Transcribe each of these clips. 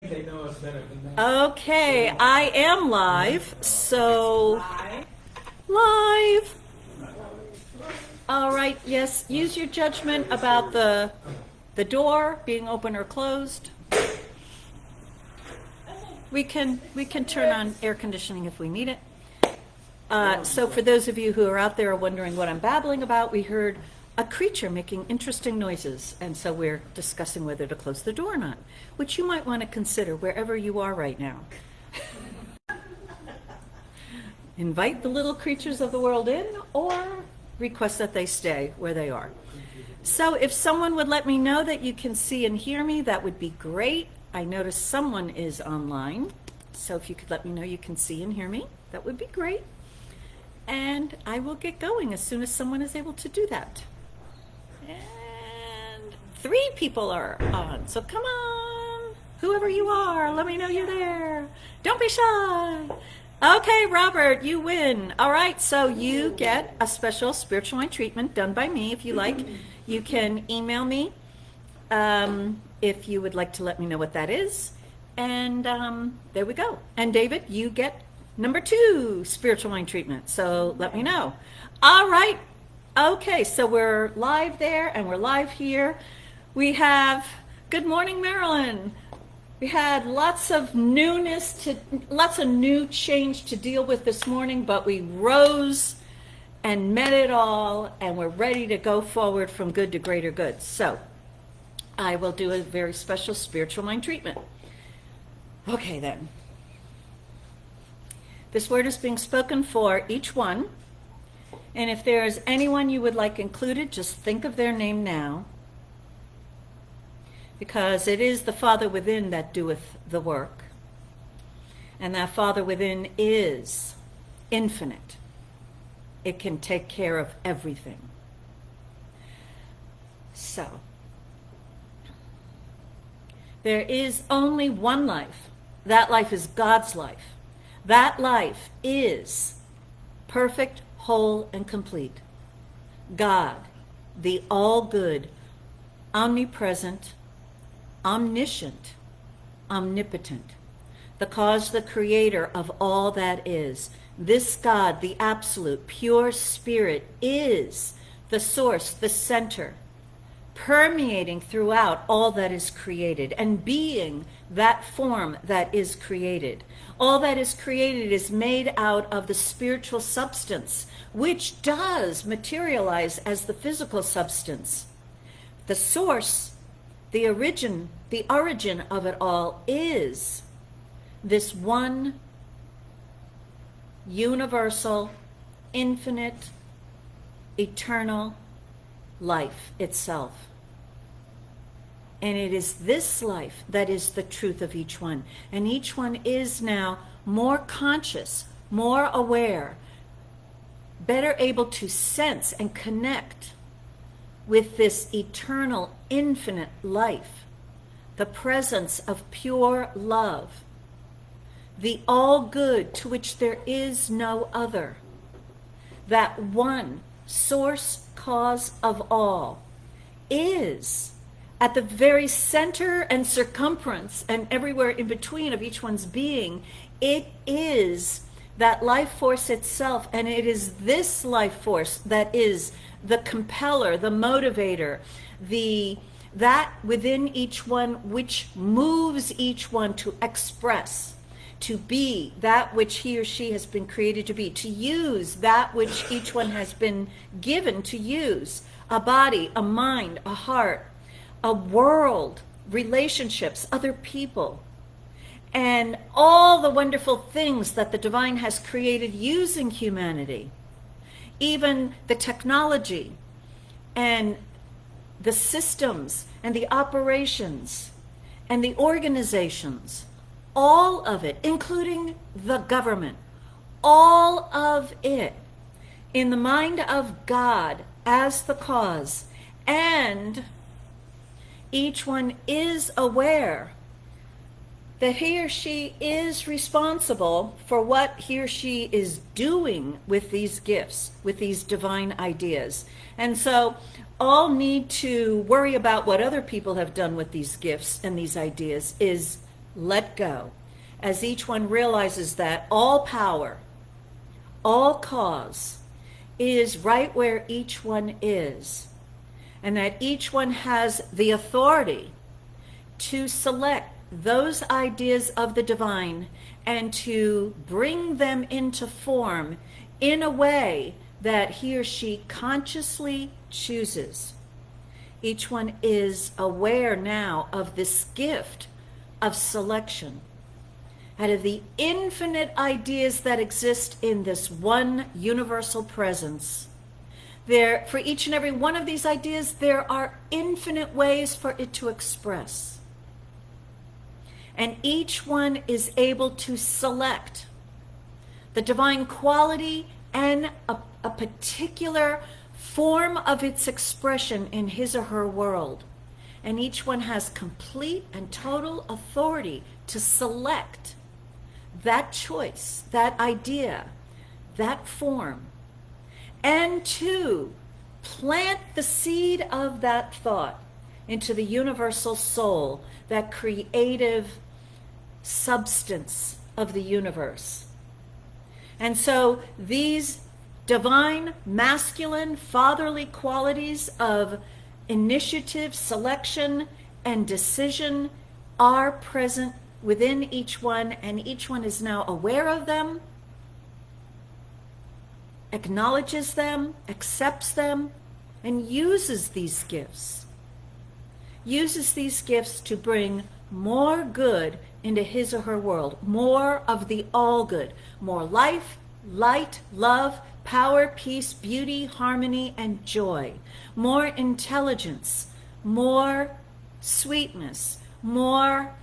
They know us better than that. Okay, I am live, so live. All right, yes, use your judgment about the door being open or closed. We can turn on air conditioning if we need it. So for those of you who are out there wondering what I'm babbling about, we heard a creature making interesting noises, and so we're discussing whether to close the door or not, which you might want to consider wherever you are right now. Invite the little creatures of the world in, or request that they stay where they are. So if someone would let me know that you can see and hear me, that would be great. I notice someone is online, so if you could let me know you can see and hear me, that would be great. And I will get going as soon as someone is able to do that. And 3 people are on, so come on. Whoever you are, let me know you're there. Don't be shy. Okay, Robert, you win. All right, so you get a special spiritual wine treatment done by me if you like. You can email me if you would like to let me know what that is. And there we go. And David, you get number 2 spiritual wine treatment. So let me know. All right. Okay, so we're live there and we're live here. We have, good morning, Marilyn. We had lots of newness, lots of new change to deal with this morning, but we rose and met it all, and we're ready to go forward from good to greater good. So I will do a very special spiritual mind treatment. Okay, then. This word is being spoken for each one. And if there is anyone you would like included, just think of their name now. Because it is the Father within that doeth the work. And that Father within is infinite. It can take care of everything. So, there is only one life. That life is God's life. That life is perfect, whole, and complete. God, the all-good, omnipresent, omniscient, omnipotent, the cause, the creator of all that is. This God, the absolute, pure spirit, is the source, the center, permeating throughout all that is created and being that form that is created. All that is created is made out of the spiritual substance, which does materialize as the physical substance. The source, the origin of it all is this one universal, infinite, eternal life itself. And it is this life that is the truth of each one. And each one is now more conscious, more aware, better able to sense and connect with this eternal, infinite life, the presence of pure love, the all good to which there is no other, that one source cause of all is at the very center and circumference and everywhere in between of each one's being. It is that life force itself, and it is this life force that is the compeller, the motivator, that within each one which moves each one to express, to be that which he or she has been created to be, to use that which each one has been given to use, a body, a mind, a heart, a world, relationships, other people, and all the wonderful things that the divine has created using humanity, even the technology and the systems and the operations and the organizations, all of it, including the government, all of it in the mind of God as the cause. And each one is aware that he or she is responsible for what he or she is doing with these gifts, with these divine ideas. And so all need to worry about what other people have done with these gifts and these ideas is let go, as each one realizes that all power, all cause is right where each one is, and that each one has the authority to select those ideas of the divine and to bring them into form in a way that he or she consciously chooses. Each one is aware now of this gift of selection out of the infinite ideas that exist in this one universal presence. There, for each and every one of these ideas, there are infinite ways for it to express. And each one is able to select the divine quality and a particular form of its expression in his or her world. And each one has complete and total authority to select that choice, that idea, that form, and to plant the seed of that thought into the universal soul, that creative substance of the universe. And so these divine, masculine, fatherly qualities of initiative, selection, and decision are present within each one, and each one is now aware of them, acknowledges them, accepts them, and uses these gifts. Uses these gifts to bring more good into his or her world, more of the all good, more life, light, love, power, peace, beauty, harmony, and joy, more intelligence, more sweetness, more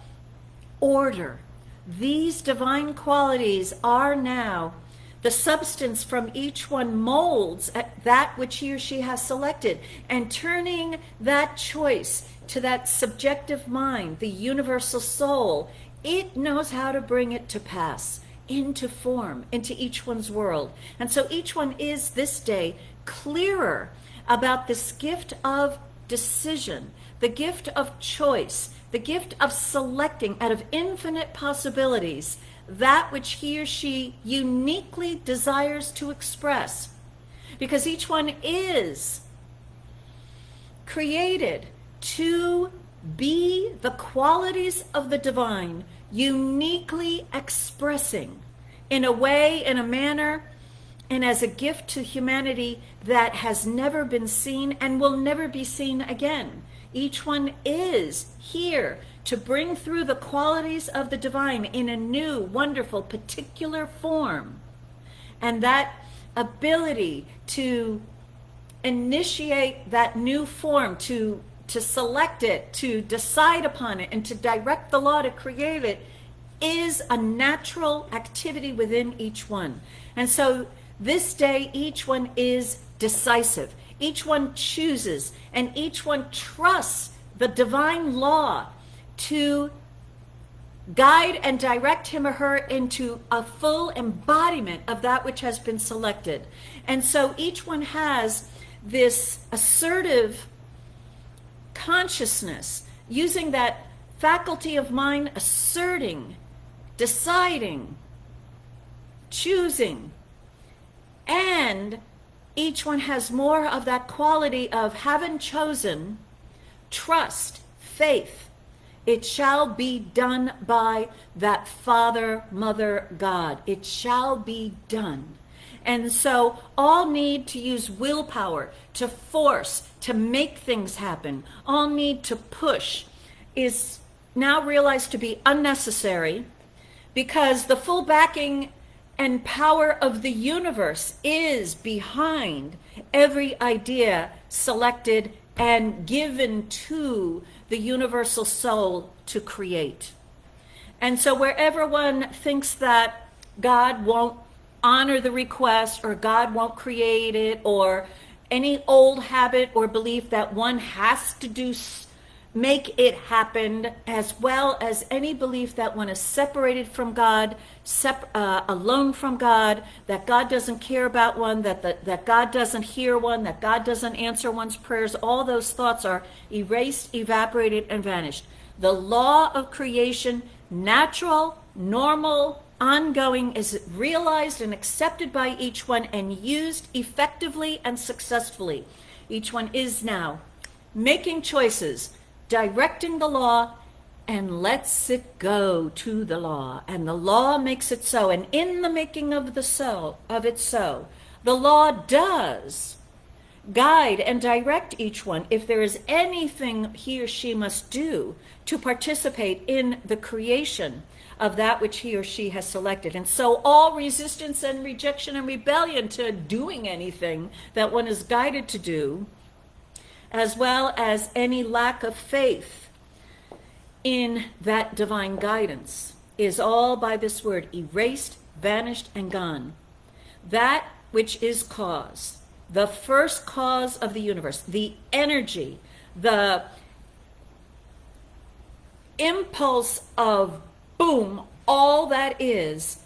order. These divine qualities are now the substance from each one molds at that which he or she has selected, and turning that choice to that subjective mind, the universal soul, it knows how to bring it to pass, into form, into each one's world. And so each one is this day clearer about this gift of decision, the gift of choice, the gift of selecting out of infinite possibilities that which he or she uniquely desires to express. Because each one is created to be the qualities of the divine, uniquely expressing in a way, in a manner, and as a gift to humanity that has never been seen and will never be seen again. Each one is here to bring through the qualities of the divine in a new, wonderful, particular form. And that ability to initiate that new form, to select it, to decide upon it, and to direct the law to create it, is a natural activity within each one. And so this day, each one is decisive. Each one chooses, and each one trusts the divine law to guide and direct him or her into a full embodiment of that which has been selected. And so each one has this assertive consciousness, using that faculty of mind, asserting, deciding, choosing, and each one has more of that quality of having chosen, trust, faith. It shall be done by that Father, Mother, God. It shall be done. And so all need to use willpower, to force, to make things happen. All need to push is now realized to be unnecessary, because the full backing and power of the universe is behind every idea selected and given to the universal soul to create. And so wherever one thinks that God won't honor the request, or God won't create it, or any old habit or belief that one has to make it happen, as well as any belief that one is separated from God, alone from God, that God doesn't care about one, that God doesn't hear one, that God doesn't answer one's prayers, all those thoughts are erased, evaporated, and vanished. The law of creation natural, normal, ongoing, is realized and accepted by each one and used effectively and successfully. Each one is now making choices, directing the law, and lets it go to the law. And the law makes it so. And in the making of it so, the law does guide and direct each one if there is anything he or she must do to participate in the creation of that which he or she has selected. And so all resistance and rejection and rebellion to doing anything that one is guided to do, as well as any lack of faith in that divine guidance, is all by this word erased, vanished, and gone. That which is cause, the first cause of the universe, the energy, the impulse of boom, all that is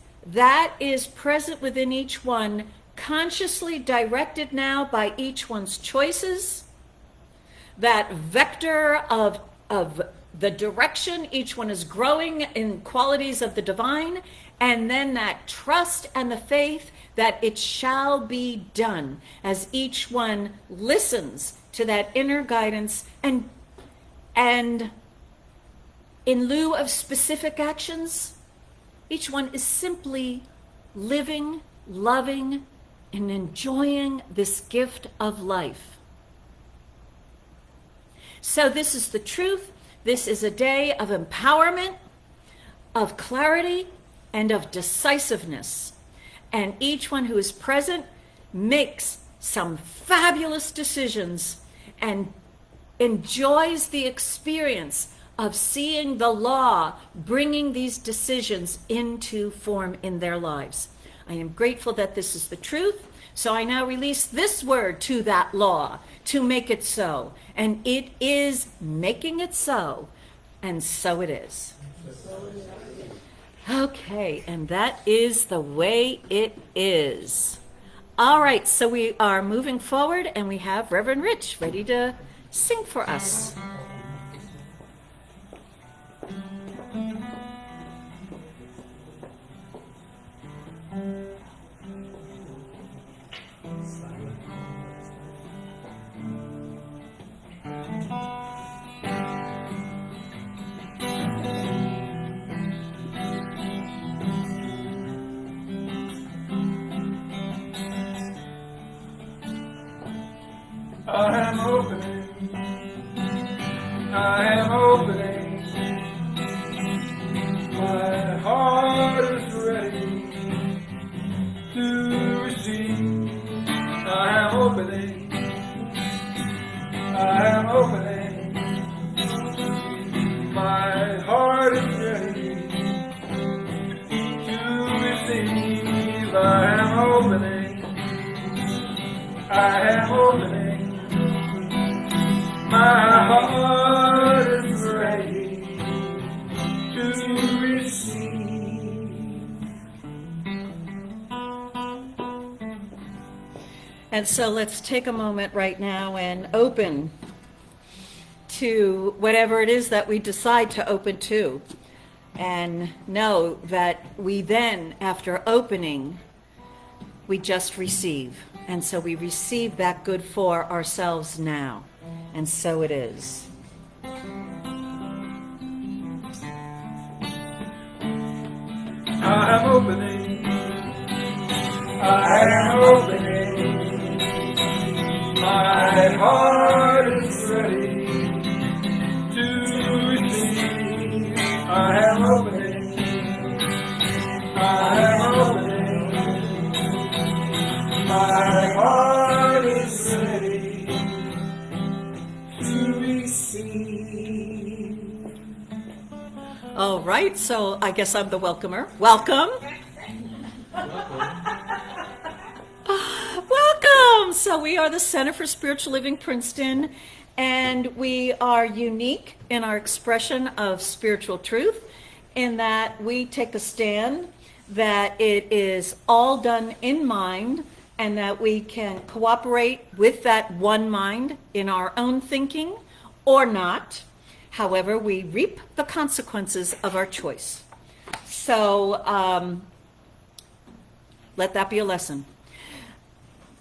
present within each one, consciously directed now by each one's choices. That vector of the direction, each one is growing in qualities of the divine, and then that trust and the faith that it shall be done as each one listens to that inner guidance, and in lieu of specific actions, each one is simply living, loving, and enjoying this gift of life. So this is the truth. This is a day of empowerment, of clarity, and of decisiveness. And each one who is present makes some fabulous decisions and enjoys the experience of seeing the law bringing these decisions into form in their lives. I am grateful that this is the truth. So I now release this word to that law to make it so. And it is making it so. And so it is. Okay, and that is the way it is. All right, so we are moving forward, and we have Reverend Rich ready to sing for us. I am opening, I am opening, my heart is ready to receive. I am opening, I am opening, my heart is ready to receive. I am opening, I am opening. My heart is ready to receive. And so let's take a moment right now and open to whatever it is that we decide to open to. And know that we then, after opening, we just receive. And so we receive that good for ourselves now. And so it is. I am opening, I am opening, my heart is ready to receive. I am opening, I am opening, my heart is ready to receive. All right, so I guess I'm the welcomer. Welcome. Welcome. So we are the Center for Spiritual Living Princeton, and we are unique in our expression of spiritual truth in that we take a stand that it is all done in mind, and that we can cooperate with that one mind in our own thinking or not. However, we reap the consequences of our choice. So let that be a lesson.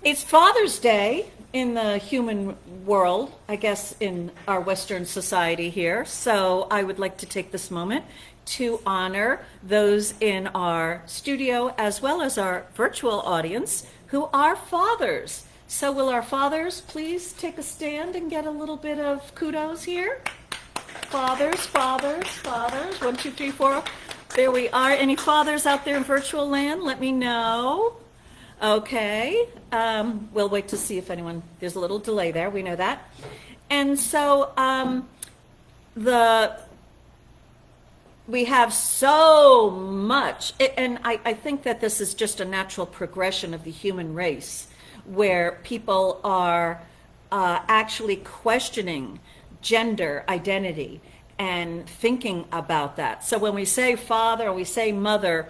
It's Father's Day in the human world, I guess in our Western society here. So I would like to take this moment to honor those in our studio as well as our virtual audience who are fathers. So will our fathers please take a stand and get a little bit of kudos here? Fathers, fathers, fathers. 1, 2, 3, 4. There we are. Any fathers out there in virtual land? Let me know. Okay. We'll wait to see if anyone, there's a little delay there. We know that. And so we have so much, and I think that this is just a natural progression of the human race, where people are actually questioning gender identity and thinking about that. So when we say father or we say mother,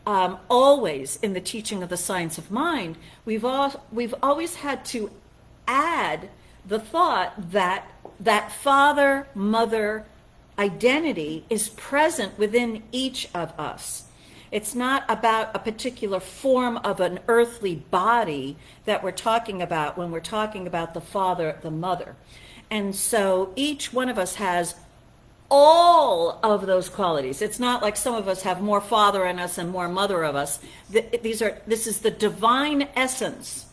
always in the teaching of the science of mind, we've always had to add the thought that that father, mother identity is present within each of us. It's not about a particular form of an earthly body that we're talking about when we're talking about the father, the mother. And so each one of us has all of those qualities. It's not like some of us have more father in us and more mother of us. This is the divine essence,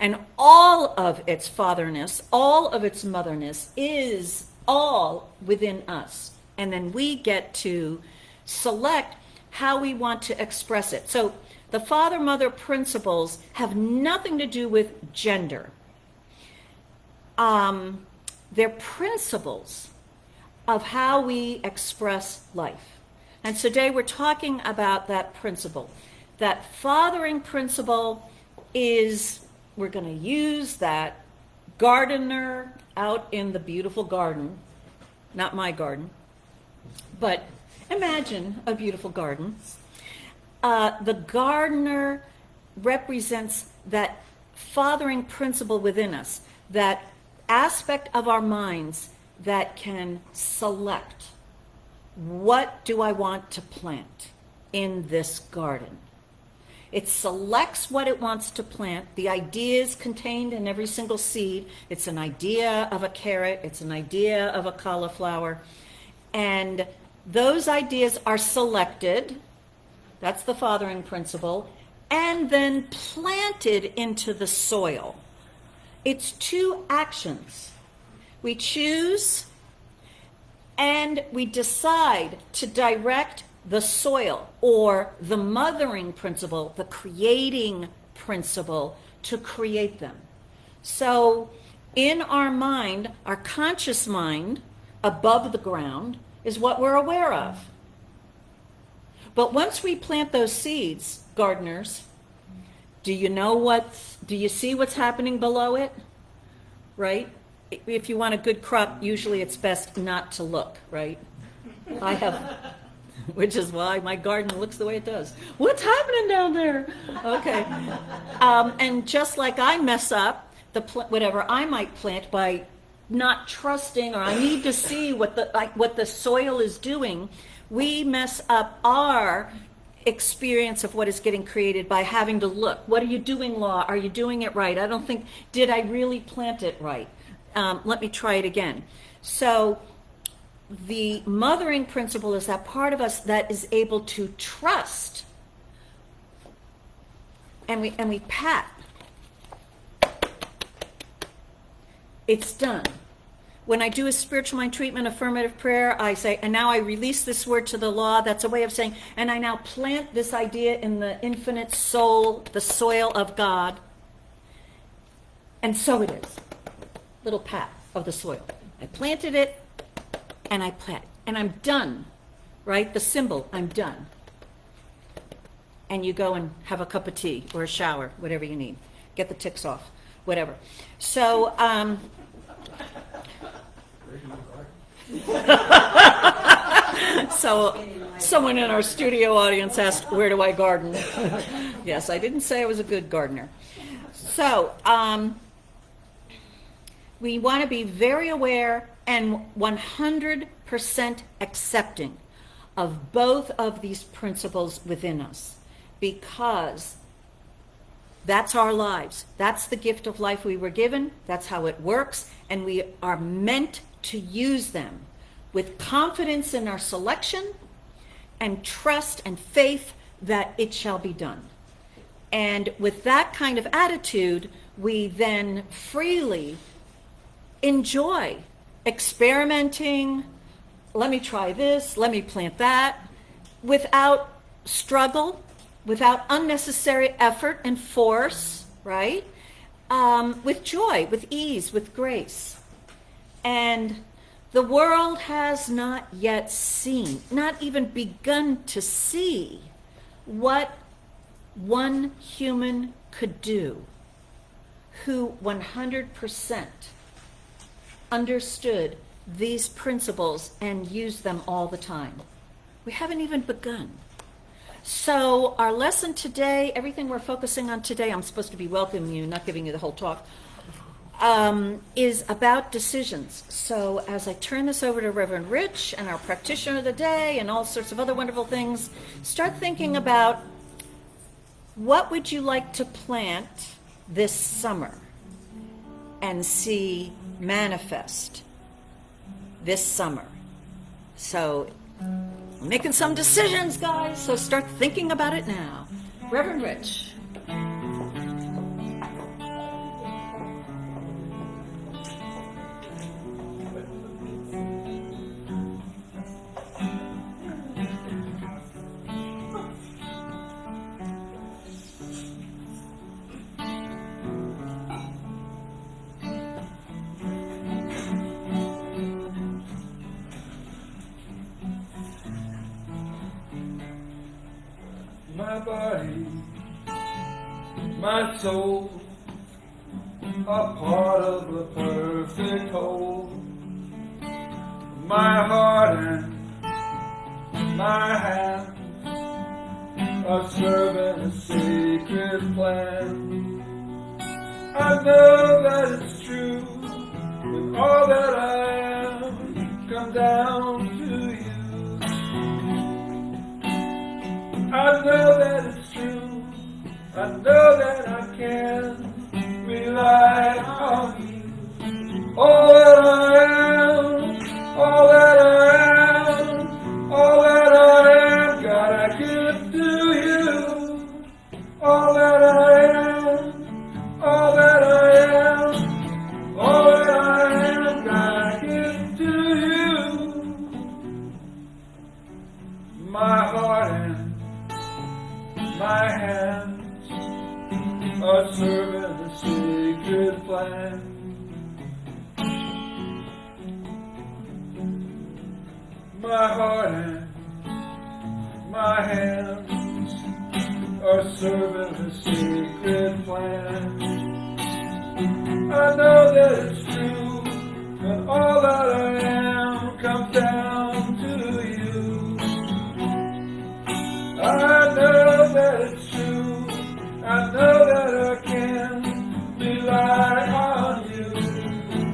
and all of its fatherness, all of its motherness is all within us. And then we get to select how we want to express it. So the father-mother principles have nothing to do with gender. They're principles of how we express life. And today we're talking about that principle. That fathering principle is, we're going to use that gardener out in the beautiful garden, not my garden, but imagine a beautiful garden. The gardener represents that fathering principle within us, that aspect of our minds that can select, what do I want to plant in this garden? It selects what it wants to plant. The ideas contained in every single seed. It's an idea of a carrot. It's an idea of a cauliflower. And those ideas are selected. That's the fathering principle. And then planted into the soil. It's 2 actions. We choose and we decide to direct the soil, or the mothering principle, the creating principle, to create them. So in our mind, our conscious mind above the ground is what we're aware of. But once we plant those seeds, gardeners, do you see what's happening below it? Right? If you want a good crop, usually it's best not to look, right? I have, which is why my garden looks the way it does. What's happening down there? Okay. And just like I mess up whatever I might plant by not trusting, or I need to see what the soil is doing, we mess up our experience of what is getting created by having to look. What are you doing, law? Are you doing it right? I don't think, did I really plant it right? Let me try it again. So the mothering principle is that part of us that is able to trust, and we pat. It's done. When I do a spiritual mind treatment, affirmative prayer, I say, and now I release this word to the law. That's a way of saying, and I now plant this idea in the infinite soul, the soil of God. And so it is. Little pat of the soil. I planted it, and I plant, and I'm done, right? The symbol, I'm done. And you go and have a cup of tea or a shower, whatever you need. Get the ticks off, whatever. So, so someone in our studio audience asked, where do I garden? Yes, I didn't say I was a good gardener. So, we want to be very aware and 100% 100% accepting of both of these principles within us, because that's our lives. That's the gift of life we were given. That's how it works. And we are meant to use them with confidence in our selection and trust and faith that it shall be done. And with that kind of attitude, we then freely enjoy experimenting. Let me try this, let me plant that, without struggle, without unnecessary effort and force, right? With joy, with ease, with grace. And the world has not yet seen, not even begun to see, what one human could do who 100% understood these principles and used them all the time. We haven't even begun. So our lesson today, everything we're focusing on today, I'm supposed to be welcoming you, not giving you the whole talk, is about decisions. So as I turn this over to Reverend Rich and our practitioner of the day and all sorts of other wonderful things, start thinking about what would you like to plant this summer and see manifest this summer. So we're making some decisions, guys, so start thinking about it now. Reverend Rich. My body, my soul, are part of the perfect whole. My heart and my hands are serving a sacred plan. I know that it's true, with all that I am, come down to you. I know that it's true, I know that I can rely on you. All that I am, all that I am, all that I am, God, I give to you. All that I am, all that I am, all that I am, God, I give to you. My heart and my hands are serving the sacred plan. My heart and my hands are serving the sacred plan. I know that it's true, and all that I am comes down to you. I know that it's true, I know that I can rely on you.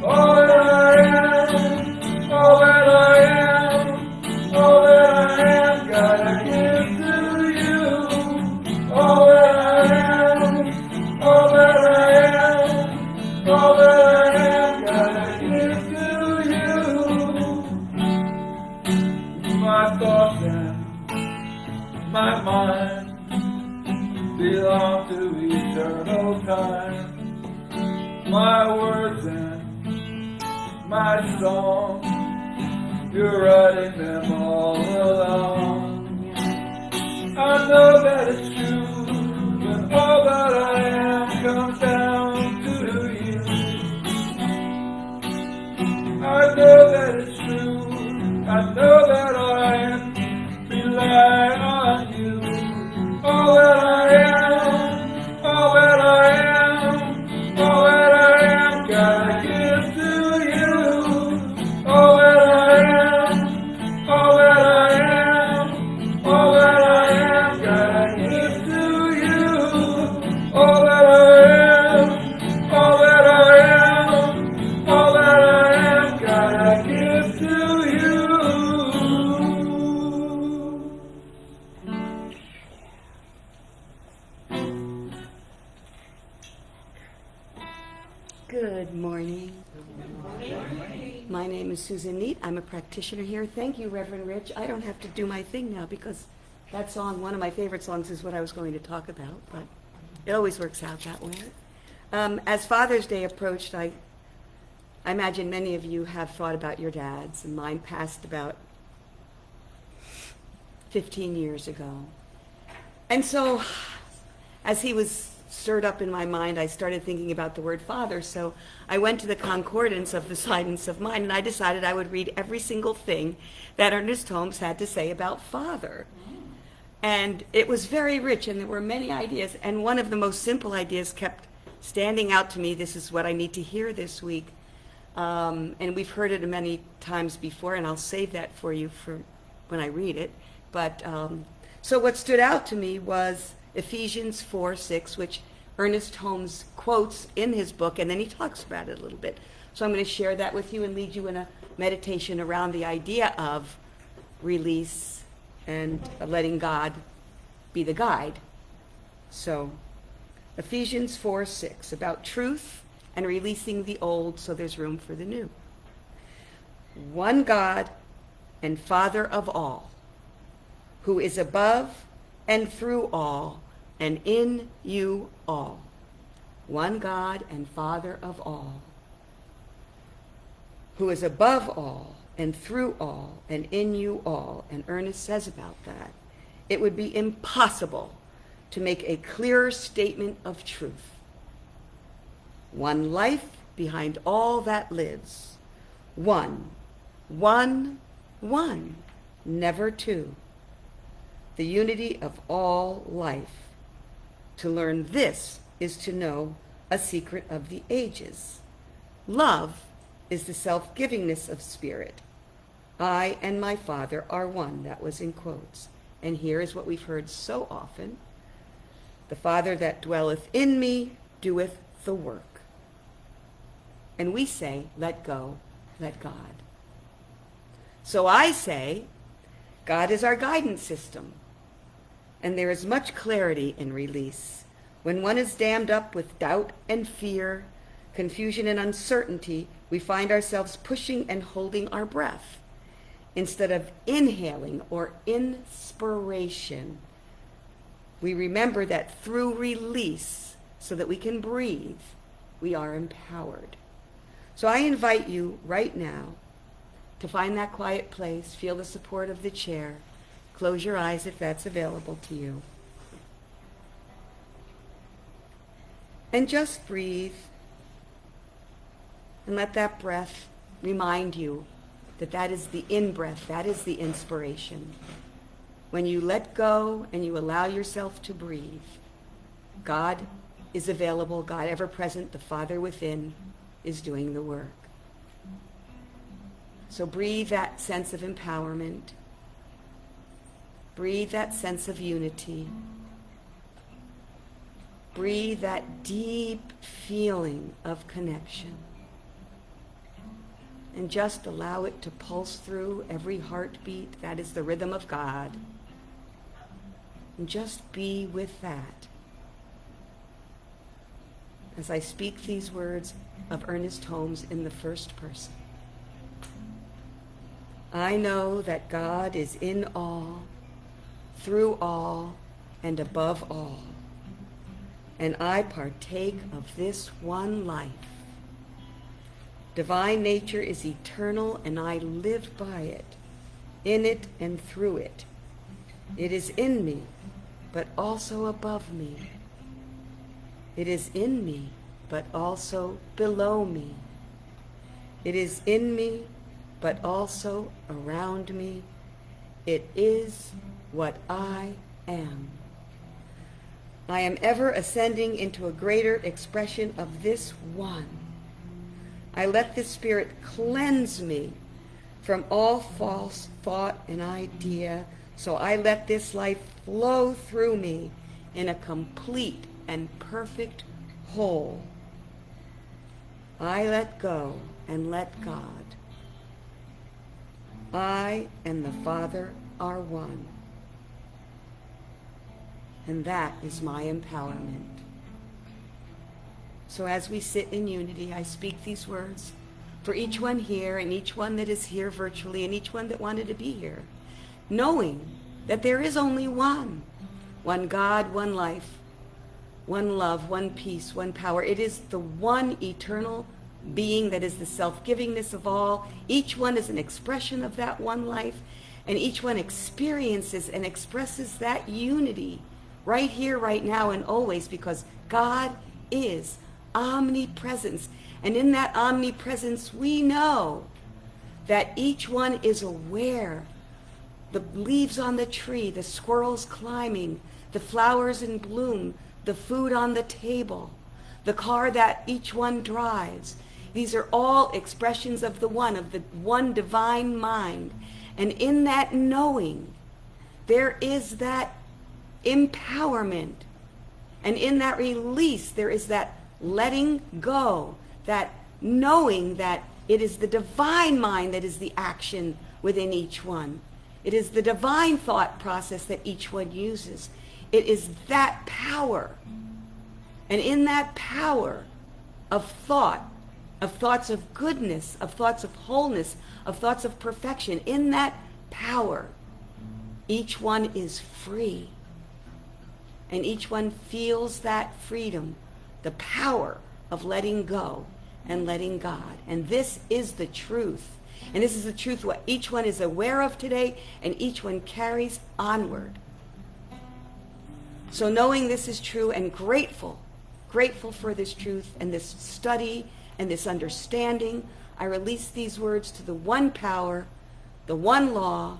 All that I am, all that I am, all that I am, God, I give to you. All that I am, all that I am, all that I am, God, I give to you. My thoughts and my mind belong to eternal time. My words and my song, you're writing them all along. I know that it's true, that all that I am comes down to you. I know that it's true, I know that I am rely on you. All that I am, all that I am, all that I am, God, I give to you. All that I am, all that I am, Good morning. My name is Susan Neat. I'm a practitioner here. Thank you, Reverend Rich. I don't have to do my thing now because that song, one of my favorite songs, is what I was going to talk about, but it always works out that way. As Father's Day approached, I imagine many of you have thought about your dads, and mine passed about 15 years ago. And so, as he was stirred up in my mind, I started thinking about the word father. So I went to the concordance of the Silence of Mind, and I decided I would read every single thing that Ernest Holmes had to say about father. And it was very rich, and there were many ideas. And one of the most simple ideas kept standing out to me. This is what I need to hear this week. And we've heard it many times before, and I'll save that for you for when I read it. But so what stood out to me was Ephesians 4:6, which Ernest Holmes quotes in his book, and then he talks about it a little bit. So I'm going to share that with you and lead you in a meditation around the idea of release and letting God be the guide. So Ephesians 4:6, about truth and releasing the old so there's room for the new. One God and Father of all, who is above and through all, and in you all. One God and Father of all, who is above all and through all and in you all. And Ernest says about that, it would be impossible to make a clearer statement of truth. One life behind all that lives. One, never two. The unity of all life. To learn this is to know a secret of the ages. Love is the self-givingness of spirit. I and my Father are one. That was in quotes. And here is what we've heard so often. The Father that dwelleth in me doeth the work. And we say, let go, let God. So I say, God is our guidance system. And there is much clarity in release. When one is dammed up with doubt and fear, confusion and uncertainty, we find ourselves pushing and holding our breath instead of inhaling or inspiration. We remember that through release, so that we can breathe, we are empowered. So I invite you right now to find that quiet place, feel the support of the chair. Close your eyes if that's available to you. And just breathe. And let that breath remind you that that is the in-breath, that is the inspiration. When you let go and you allow yourself to breathe, God is available, God ever present, the Father within is doing the work. So breathe that sense of empowerment. Breathe that sense of unity. Breathe that deep feeling of connection. And just allow it to pulse through every heartbeat. That is the rhythm of God. And just be with that. As I speak these words of Ernest Holmes in the first person. I know that God is in all, through all, and above all. And I partake of this one life. Divine nature is eternal, and I live by it, in it and through it. It is in me, but also above me. It is in me, but also below me. It is in me, but also around me. It is what I am. I am ever ascending into a greater expression of this one. I let the Spirit cleanse me from all false thought and idea, so I let this life flow through me in a complete and perfect whole. I let go and let God. I and the Father are one. And that is my empowerment. So as we sit in unity, I speak these words for each one here and each one that is here virtually and each one that wanted to be here, knowing that there is only one God, one life, one love, one peace, one power. It is the one eternal being that is the self-givingness of all. Each one is an expression of that one life, and each one experiences and expresses that unity right here, right now, and always, because God is omnipresence. And in that omnipresence, we know that each one is aware. The leaves on the tree, the squirrels climbing, the flowers in bloom, the food on the table, the car that each one drives. These are all expressions of the one divine mind. And in that knowing, there is that empowerment. And in that release, there is that letting go, that knowing that it is the divine mind that is the action within each one. It is the divine thought process that each one uses. It is that power. And in that power of thought, of thoughts of goodness, of thoughts of wholeness, of thoughts of perfection, in that power, each one is free. And each one feels that freedom, the power of letting go and letting God. And this is the truth. And this is the truth what each one is aware of today, and each one carries onward. So knowing this is true and grateful for this truth and this study and this understanding, I release these words to the one power, the one law,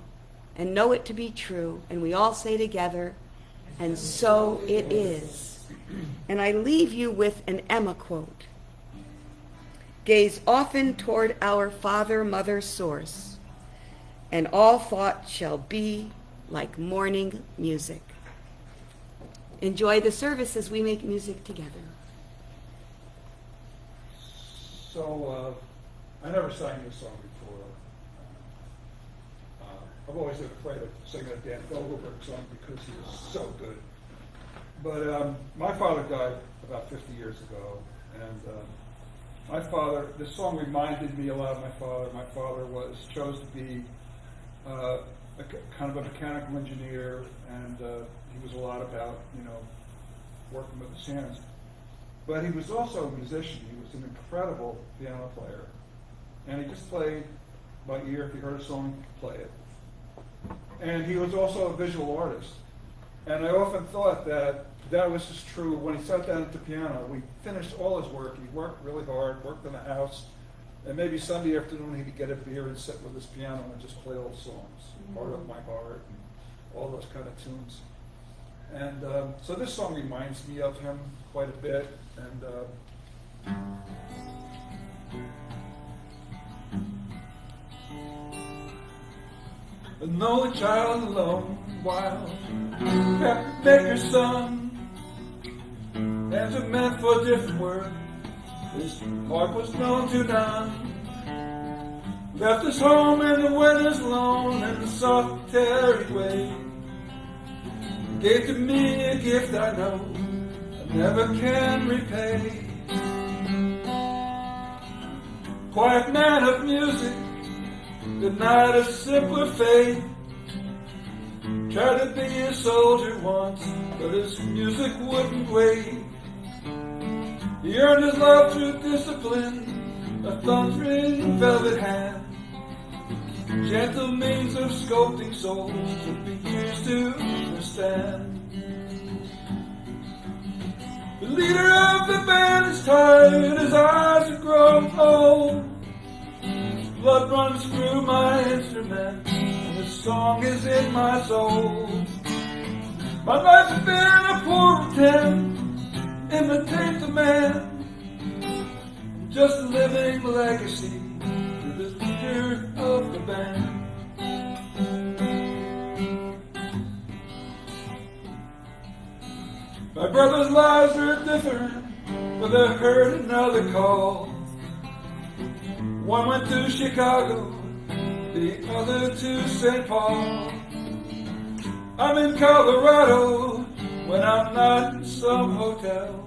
and know it to be true. And we all say together, and so it is. And I leave you with an Emma quote. Gaze often toward our Father, Mother, Source, and all thought shall be like morning music. Enjoy the service as we make music together. So, I never sang this song before. I've always been afraid of singing a Dan Fogelberg song because he was so good. But my father died about 50 years ago, and my father, this song reminded me a lot of my father. My father chose to be kind of a mechanical engineer, and he was a lot about, working with his hands. But he was also a musician. He was an incredible piano player. And he just played by ear. If he heard a song, he'd play it. And he was also a visual artist. And I often thought that was just true. When he sat down at the piano, we finished all his work. He worked really hard, worked in the house, and maybe Sunday afternoon he'd get a beer and sit with his piano and just play old songs, Heart of My Heart, and all those kind of tunes. And so this song reminds me of him quite a bit. And no child alone, wild, baker's son, hands are meant for different work. His heart was known to none. Left his home in the winter's lone in the solitary way. Gave to me a gift I know I never can repay. Quiet man of music, denied a simpler fate. Tried to be a soldier once, but his music wouldn't wait. He earned his love through discipline, a thundering velvet hand. Gentle means of sculpting souls took me years to understand. The leader of the band is tired, his eyes have grown old. Blood runs through my instrument, and the song is in my soul. My life's been a poor attempt, imitate the man. Just a living legacy to the leader of the band. My brother's lives are different, but they heard another call. One went to Chicago, the other to St. Paul. I'm in Colorado when I'm not in some hotel.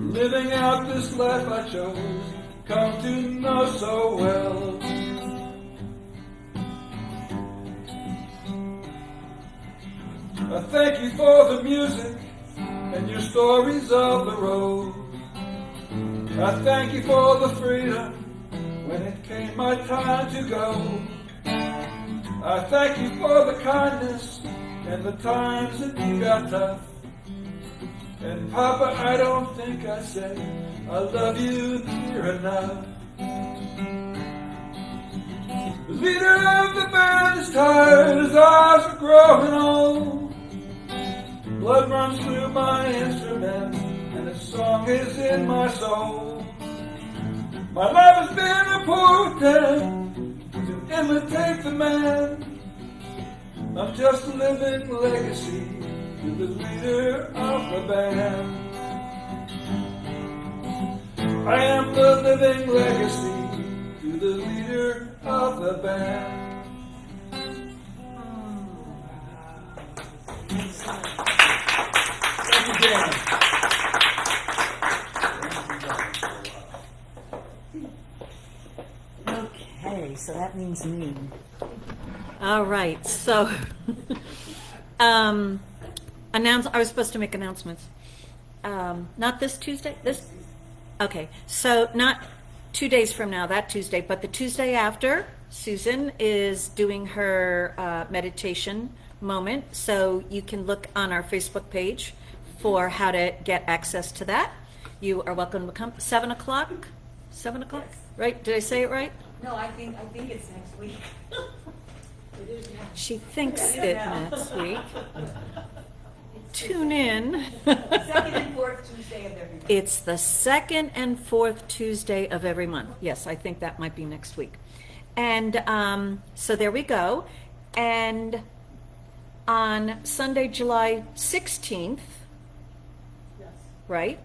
living out this life I chose, come to know so well. I thank you for the music and your stories of the road. I thank you for the freedom when it came my time to go. I thank you for the kindness and the times that you got tough. And Papa, I don't think I said I love you near enough. The leader of the band is tired, his eyes are growing old. Blood runs through my instrument, and a song is in my soul. My life has been a poor attempt to imitate the man. I'm just a living legacy to the leader of the band. I am the living legacy to the leader of the band. Thank you, Dan. Okay, so that means me. All right, so I was supposed to make announcements. Not this Tuesday. Okay, so not 2 days from now, that Tuesday, but the Tuesday after. Susan is doing her meditation moment, so you can look on our Facebook page for how to get access to that. You are welcome to come. 7 o'clock. 7 o'clock, right? Did I say it right? No, I think it's next week. It is next. She thinks it next week. Tune in. Second and fourth Tuesday of every month. It's the second and fourth Tuesday of every month. Yes, I think that might be next week. And so there we go. And on Sunday, July 16th, right,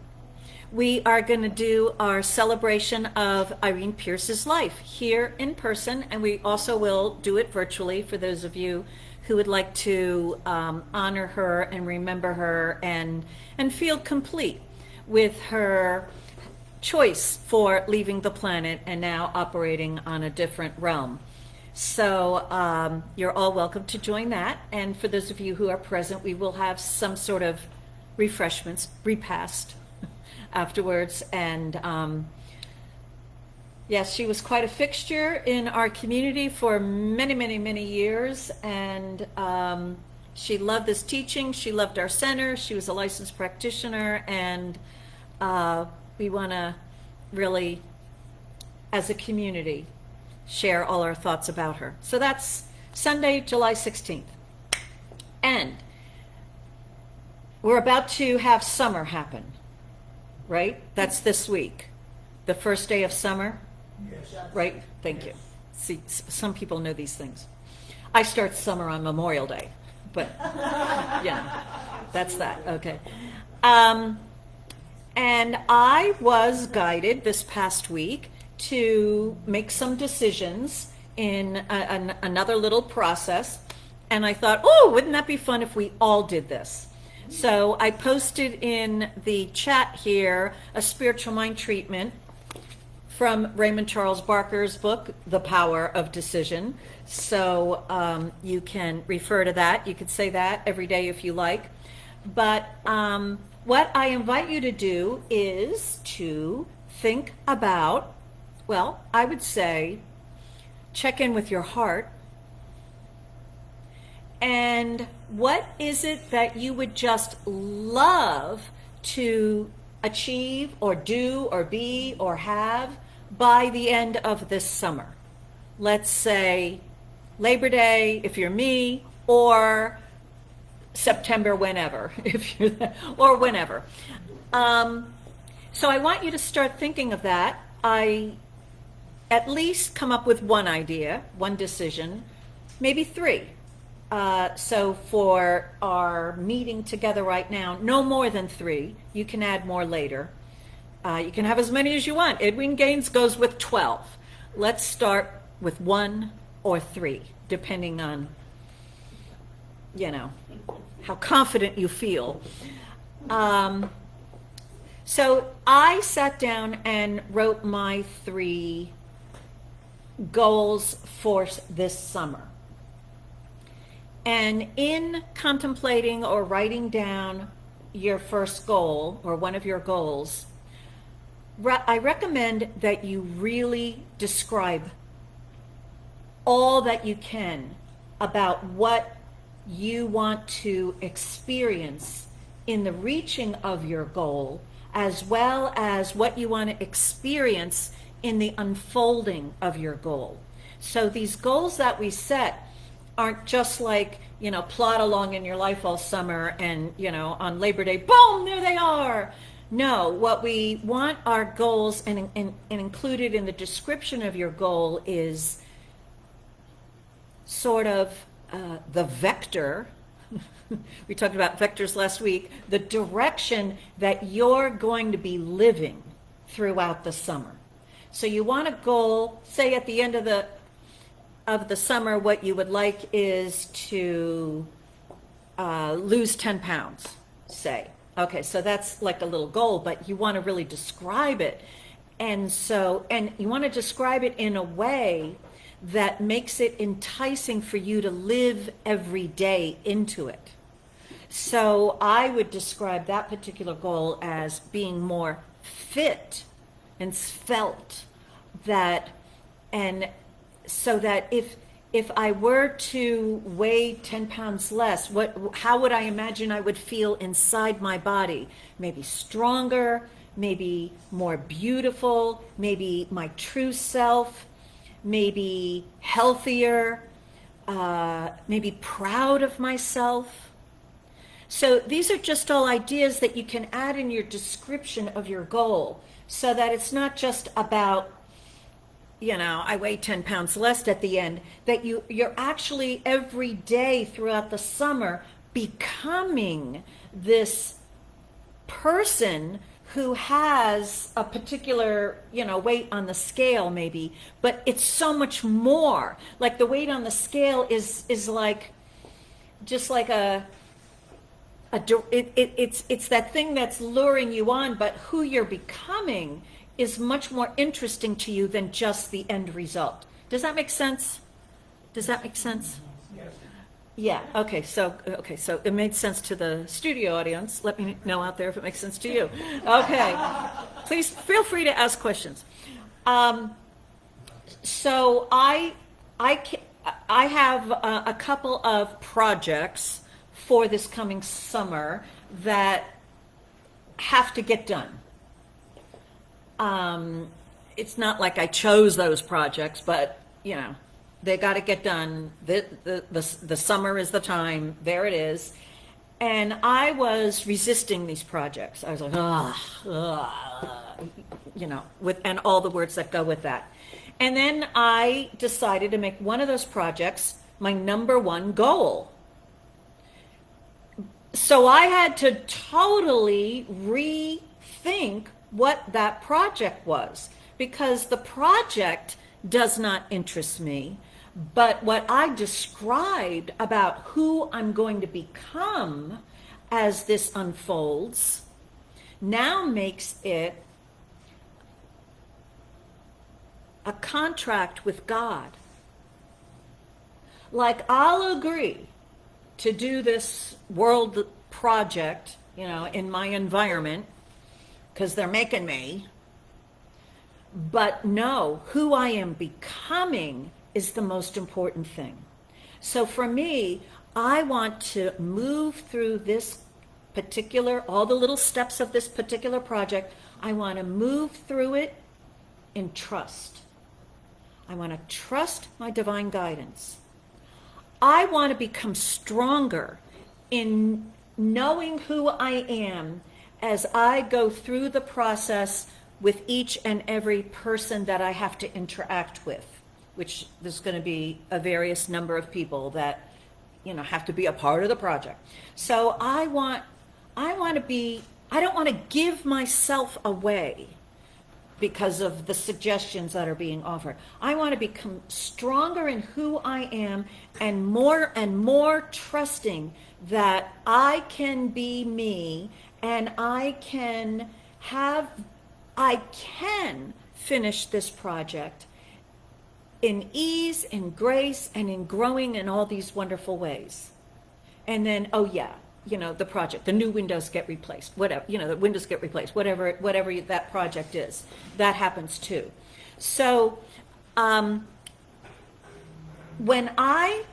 we are going to do our celebration of Irene Pierce's life here in person, and we also will do it virtually for those of you who would like to honor her and remember her and feel complete with her choice for leaving the planet and now operating on a different realm. So you're all welcome to join that. And for those of you who are present, we will have some sort of refreshments, repast afterwards. And yes, she was quite a fixture in our community for many, many, many years. And she loved this teaching. She loved our center. She was a licensed practitioner. And we want to really, as a community, share all our thoughts about her. So that's Sunday, July 16th. And we're about to have summer happen, right? That's this week. The first day of summer, right? Thank you. See, some people know these things. I start summer on Memorial Day, but yeah, that's that. Okay. And I was guided this past week to make some decisions in another little process. And I thought, oh, wouldn't that be fun if we all did this? So I posted in the chat here a spiritual mind treatment from Raymond Charles Barker's book, The Power of Decision. So you can refer to that. You could say that every day if you like. But what I invite you to do is to think about, well, I would say check in with your heart. And what is it that you would just love to achieve or do or be or have by the end of this summer? Let's say Labor Day, if you're me, or September, whenever, if you're there, or whenever. So I want you to start thinking of that. I at least come up with one idea, one decision, maybe three. So for our meeting together right now, no more than three. You can add more later. You can have as many as you want. Edwin Gaines goes with 12. Let's start with 1 or 3, depending on, how confident you feel. So I sat down and wrote my 3 goals for this summer. And in contemplating or writing down your first goal or one of your goals, I recommend that you really describe all that you can about what you want to experience in the reaching of your goal, as well as what you want to experience in the unfolding of your goal. So these goals that we set aren't just like, plod along in your life all summer and, on Labor Day, boom, there they are. No, what we want our goals and included in the description of your goal is sort of the vector. We talked about vectors last week, the direction that you're going to be living throughout the summer. So you want a goal, say at the end of the summer, what you would like is to lose 10 pounds, say. Okay, so that's like a little goal, but you want to really describe it. And you want to describe it in a way that makes it enticing for you to live every day into it. So I would describe that particular goal as being more fit and svelte, and so that if I were to weigh 10 pounds less, how would I imagine I would feel inside my body? Maybe stronger, maybe more beautiful, maybe my true self, maybe healthier, maybe proud of myself. So these are just all ideas that you can add in your description of your goal, so that it's not just about, I weigh 10 pounds less at the end, that you're actually every day throughout the summer becoming this person who has a particular, weight on the scale maybe, but it's so much more. Like the weight on the scale is like, just like it's that thing that's luring you on, but who you're becoming is much more interesting to you than just the end result. Does that make sense? Does that make sense? Yes. Yeah, okay, so it made sense to the studio audience. Let me know out there if it makes sense to you. Okay, please feel free to ask questions. So I have a couple of projects for this coming summer that have to get done. It's not like I chose those projects, but they got to get done. The summer is the time. There it is. And I was resisting these projects. I was like, and all the words that go with that. And then I decided to make one of those projects my number one goal. So I had to totally rethink what that project was, because the project does not interest me, but what I described about who I'm going to become as this unfolds now makes it a contract with God. Like, I'll agree to do this world project, in my environment, because they're making me. But no, who I am becoming is the most important thing. So for me, I want to move through this all the little steps of this particular project. I want to move through it in trust. I want to trust my divine guidance. I want to become stronger in knowing who I am as I go through the process with each and every person that I have to interact with, which there's going to be a various number of people that, have to be a part of the project. So I don't want to give myself away because of the suggestions that are being offered. I want to become stronger in who I am and more trusting that I can be me and I can I can finish this project in ease, in grace, and in growing in all these wonderful ways. And then, oh yeah, the project, the new windows get replaced, whatever, the windows get replaced, whatever that project is, that happens too. So, when I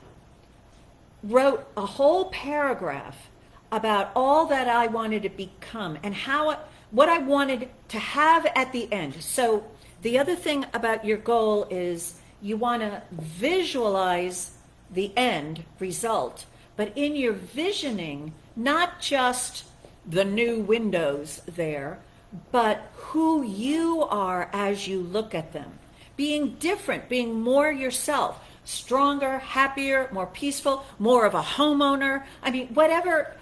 wrote a whole paragraph about all that I wanted to become and what I wanted to have at the end. So the other thing about your goal is you want to visualize the end result, but in your visioning, not just the new windows there, but who you are as you look at them. Being different, being more yourself, stronger, happier, more peaceful, more of a homeowner. I mean, whatever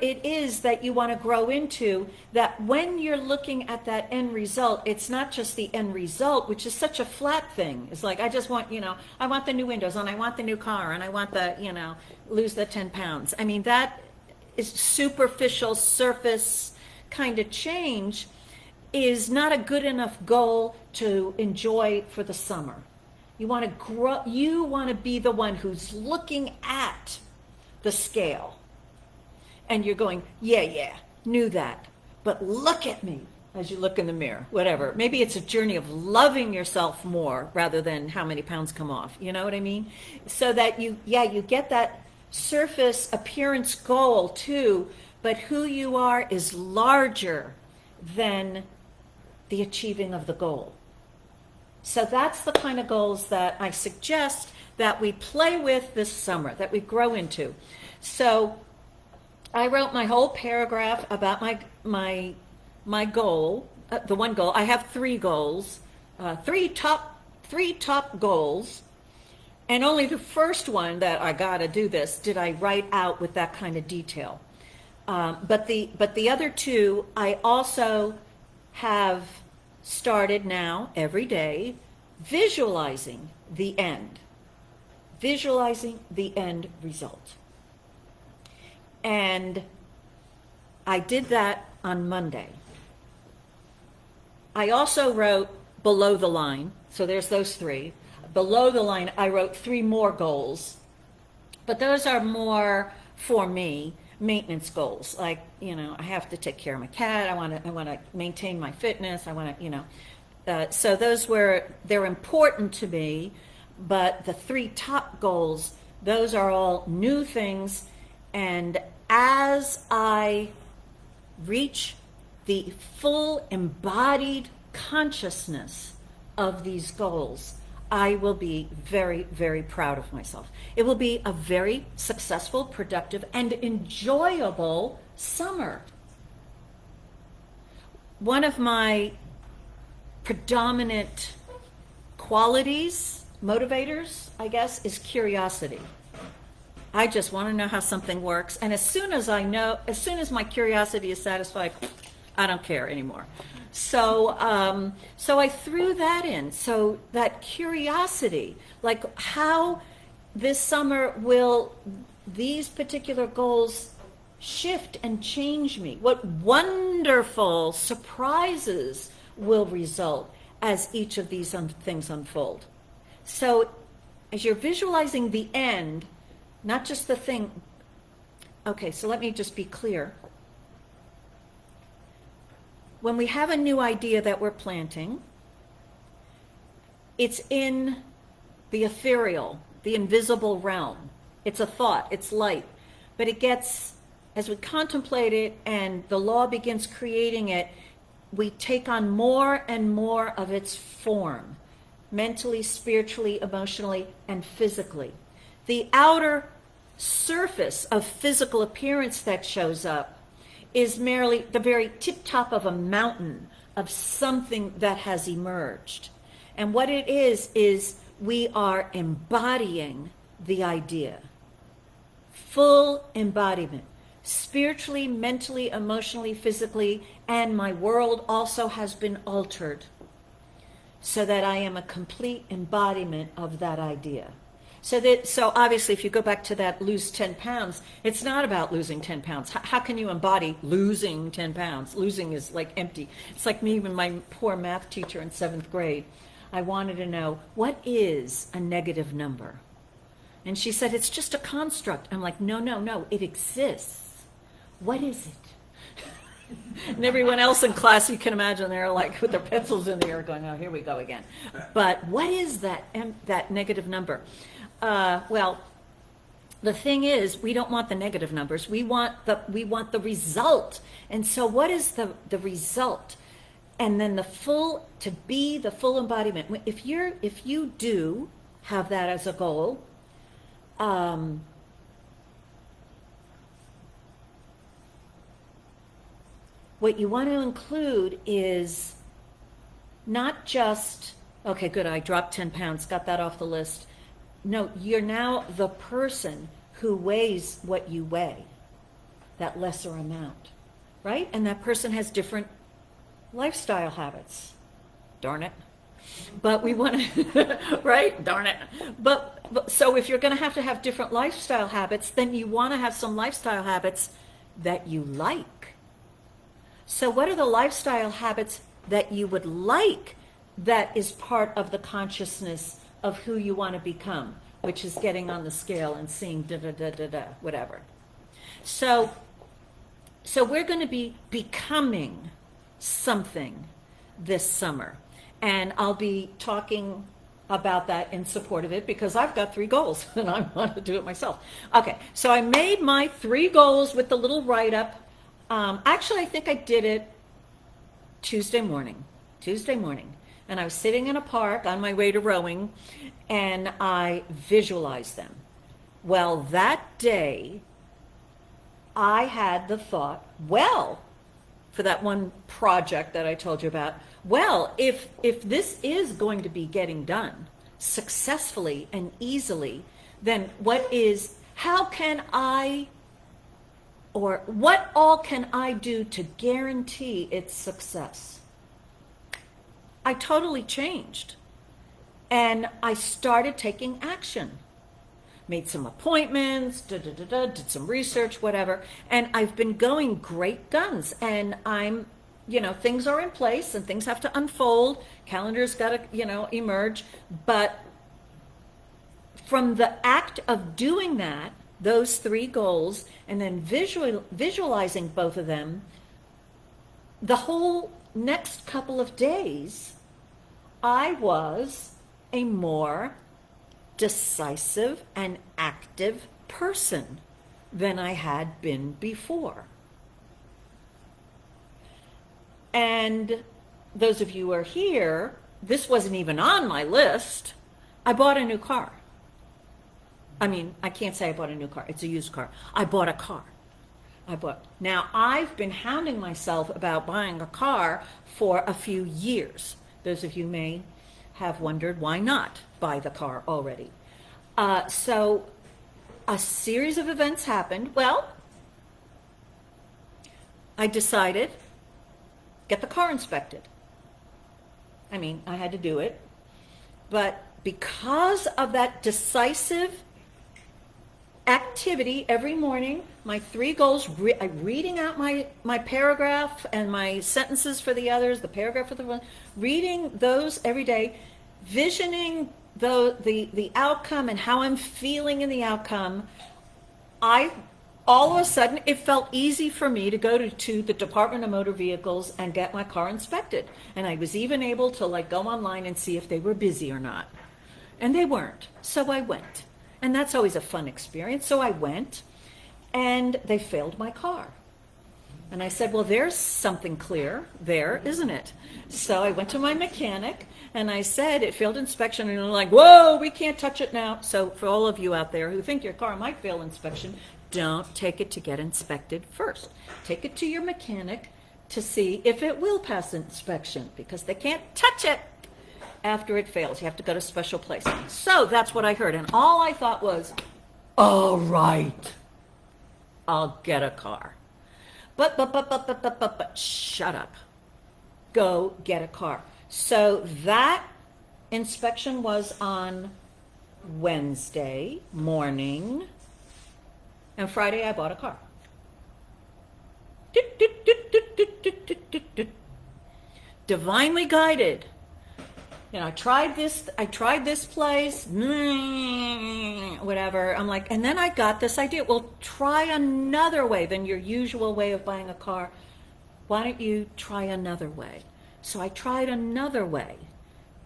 it is that you want to grow into, that when you're looking at that end result, it's not just the end result, which is such a flat thing. It's like, I just want, I want the new windows, and I want the new car, and I want the, lose the 10 pounds. I mean, that is superficial, surface kind of change is not a good enough goal to enjoy for the summer. You want to grow, you want to be the one who's looking at the scale. And you're going, yeah, knew that. But look at me as you look in the mirror, whatever. Maybe it's a journey of loving yourself more rather than how many pounds come off. You know what I mean? So that you get that surface appearance goal too, but who you are is larger than the achieving of the goal. So that's the kind of goals that I suggest that we play with this summer, that we grow into. So I wrote my whole paragraph about my goal, the one goal. I have 3 goals, three top goals, and only the first one that I gotta do this did I write out with that kind of detail. But the other 2 I also have started now every day visualizing the end result. And I did that on Monday. I also wrote below the line, so there's those 3. Below the line, I wrote 3 more goals, but those are more for me, maintenance goals. Like, I have to take care of my cat. I want to maintain my fitness. I want to, so they're important to me, but the 3 top goals, those are all new things. And as I reach the full embodied consciousness of these goals, I will be very, very proud of myself. It will be a very successful, productive, and enjoyable summer. One of my predominant qualities, motivators, I guess, is curiosity. I just want to know how something works. And as soon as my curiosity is satisfied, I don't care anymore. So I threw that in. So that curiosity, like how this summer will these particular goals shift and change me? What wonderful surprises will result as each of these things unfold? So as you're visualizing the end, not just the thing. Okay, so let me just be clear. When we have a new idea that we're planting, it's in the ethereal, the invisible realm. It's a thought, it's light. But it gets, as we contemplate it and the law begins creating it, we take on more and more of its form, mentally, spiritually, emotionally, and physically. The outer surface of physical appearance that shows up is merely the very tip top of a mountain of something that has emerged. And what it is we are embodying the idea. Full embodiment. Spiritually, mentally, emotionally, physically, and my world also has been altered so that I am a complete embodiment of that idea. So obviously, if you go back to that lose 10 pounds, it's not about losing 10 pounds. How can you embody losing 10 pounds? Losing is like empty. It's like me and my poor math teacher in 7th grade. I wanted to know, what is a negative number? And she said, it's just a construct. I'm like, no, it exists. What is it? And everyone else in class, you can imagine, they're like with their pencils in the air going, oh, here we go again. But what is that negative number? Well, the thing is, we don't want the negative numbers. We want the result. And so what is the result? And then to be the full embodiment. If you do have that as a goal, what you want to include is not just, okay, good, I dropped 10 pounds, got that off the list. No, you're now the person who weighs what you weigh, that lesser amount, right? And that person has different lifestyle habits. Darn it. But we want to, right? Darn it. But so if you're going to have different lifestyle habits, then you want to have some lifestyle habits that you like. So what are the lifestyle habits that you would like that is part of the consciousness of who you want to become, which is getting on the scale and seeing whatever. So we're going to be becoming something this summer. And I'll be talking about that in support of it because I've got 3 goals and I want to do it myself. Okay, so I made my 3 goals with the little write-up. Actually, I think I did it Tuesday morning. And I was sitting in a park on my way to rowing, and I visualized them. Well, that day, I had the thought, well, for that one project that I told you about, well, if this is going to be getting done successfully and easily, then what all can I do to guarantee its success? I totally changed. And I started taking action. Made some appointments, did some research, whatever. And I've been going great guns. And things are in place and things have to unfold. Calendar's got to, emerge. But from the act of doing that, those 3 goals, and then visualizing both of them, the whole next couple of days, I was a more decisive and active person than I had been before. And those of you who are here, this wasn't even on my list. I bought a new car. I mean, I can't say I bought a new car. It's a used car. I bought a car. Now, I've been hounding myself about buying a car for a few years. Those of you may have wondered, why not buy the car already? So a series of events happened. Well, I decided, get the car inspected. I mean, I had to do it. But because of that decisive activity every morning, my 3 goals, reading out my paragraph and my sentences for the others, the paragraph for the one, reading those every day, visioning the outcome and how I'm feeling in the outcome, all of a sudden it felt easy for me to go to the Department of Motor Vehicles and get my car inspected. And I was even able to go online and see if they were busy or not. And they weren't. So I went. And that's always a fun experience. So I went, and they failed my car. And I said, well, there's something clear there, isn't it? So I went to my mechanic, and I said, it failed inspection. And they're like, whoa, we can't touch it now. So for all of you out there who think your car might fail inspection, don't take it to get inspected first. Take it to your mechanic to see if it will pass inspection, because they can't touch it after it fails. You have to go to special place. So that's what I heard. And all I thought was, all right, I'll get a car. But, shut up. Go get a car. So that inspection was on Wednesday morning, and Friday I bought a car. Divinely guided. You know, I tried this place, whatever. I'm like, and then I got this idea. Well, try another way than your usual way of buying a car. Why don't you try another way? So I tried another way,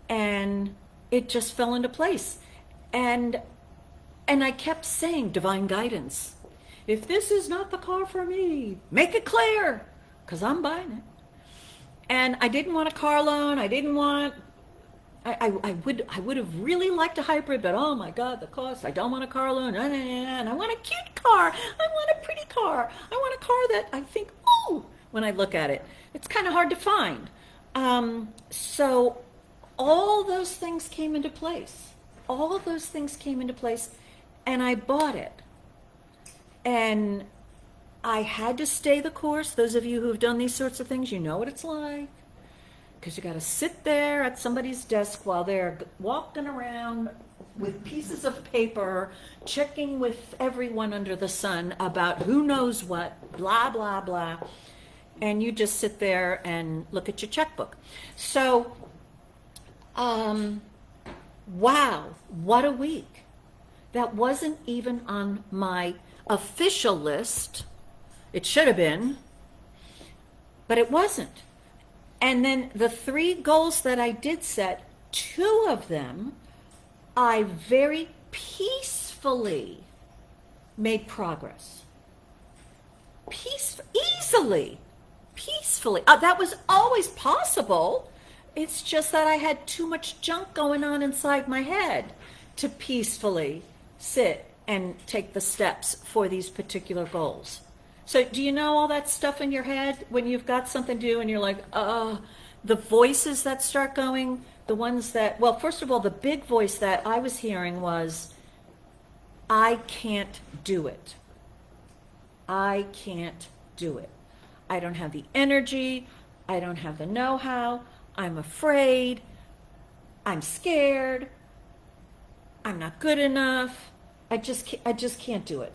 and it just fell into place. And I kept saying, divine guidance. If this is not the car for me, make it clear, because I'm buying it. And I didn't want a car loan. I would have really liked a hybrid, but oh my God, the cost. I don't want a car loan. And I want a cute car. I want a pretty car. I want a car that I think, ooh, when I look at it. It's kind of hard to find. So all those things came into place. All of those things came into place, and I bought it. And I had to stay the course. Those of you who have done these sorts of things, you know what it's like. Because you got to sit there at somebody's desk while they're walking around with pieces of paper, checking with everyone under the sun about who knows what, blah, blah, blah. And you just sit there and look at your checkbook. So, wow, what a week. That wasn't even on my official list. It should have been, but it wasn't. And then the 3 goals that I did set, 2 of them, I very peacefully made progress. Easily, peacefully. That was always possible. It's just that I had too much junk going on inside my head to peacefully sit and take the steps for these particular goals. So do you know all that stuff in your head when you've got something to do and you're like, the voices that start going, the ones that, well, first of all, the big voice that I was hearing was, I can't do it. I can't do it. I don't have the energy. I don't have the know-how. I'm afraid. I'm scared. I'm not good enough. I just can't do it.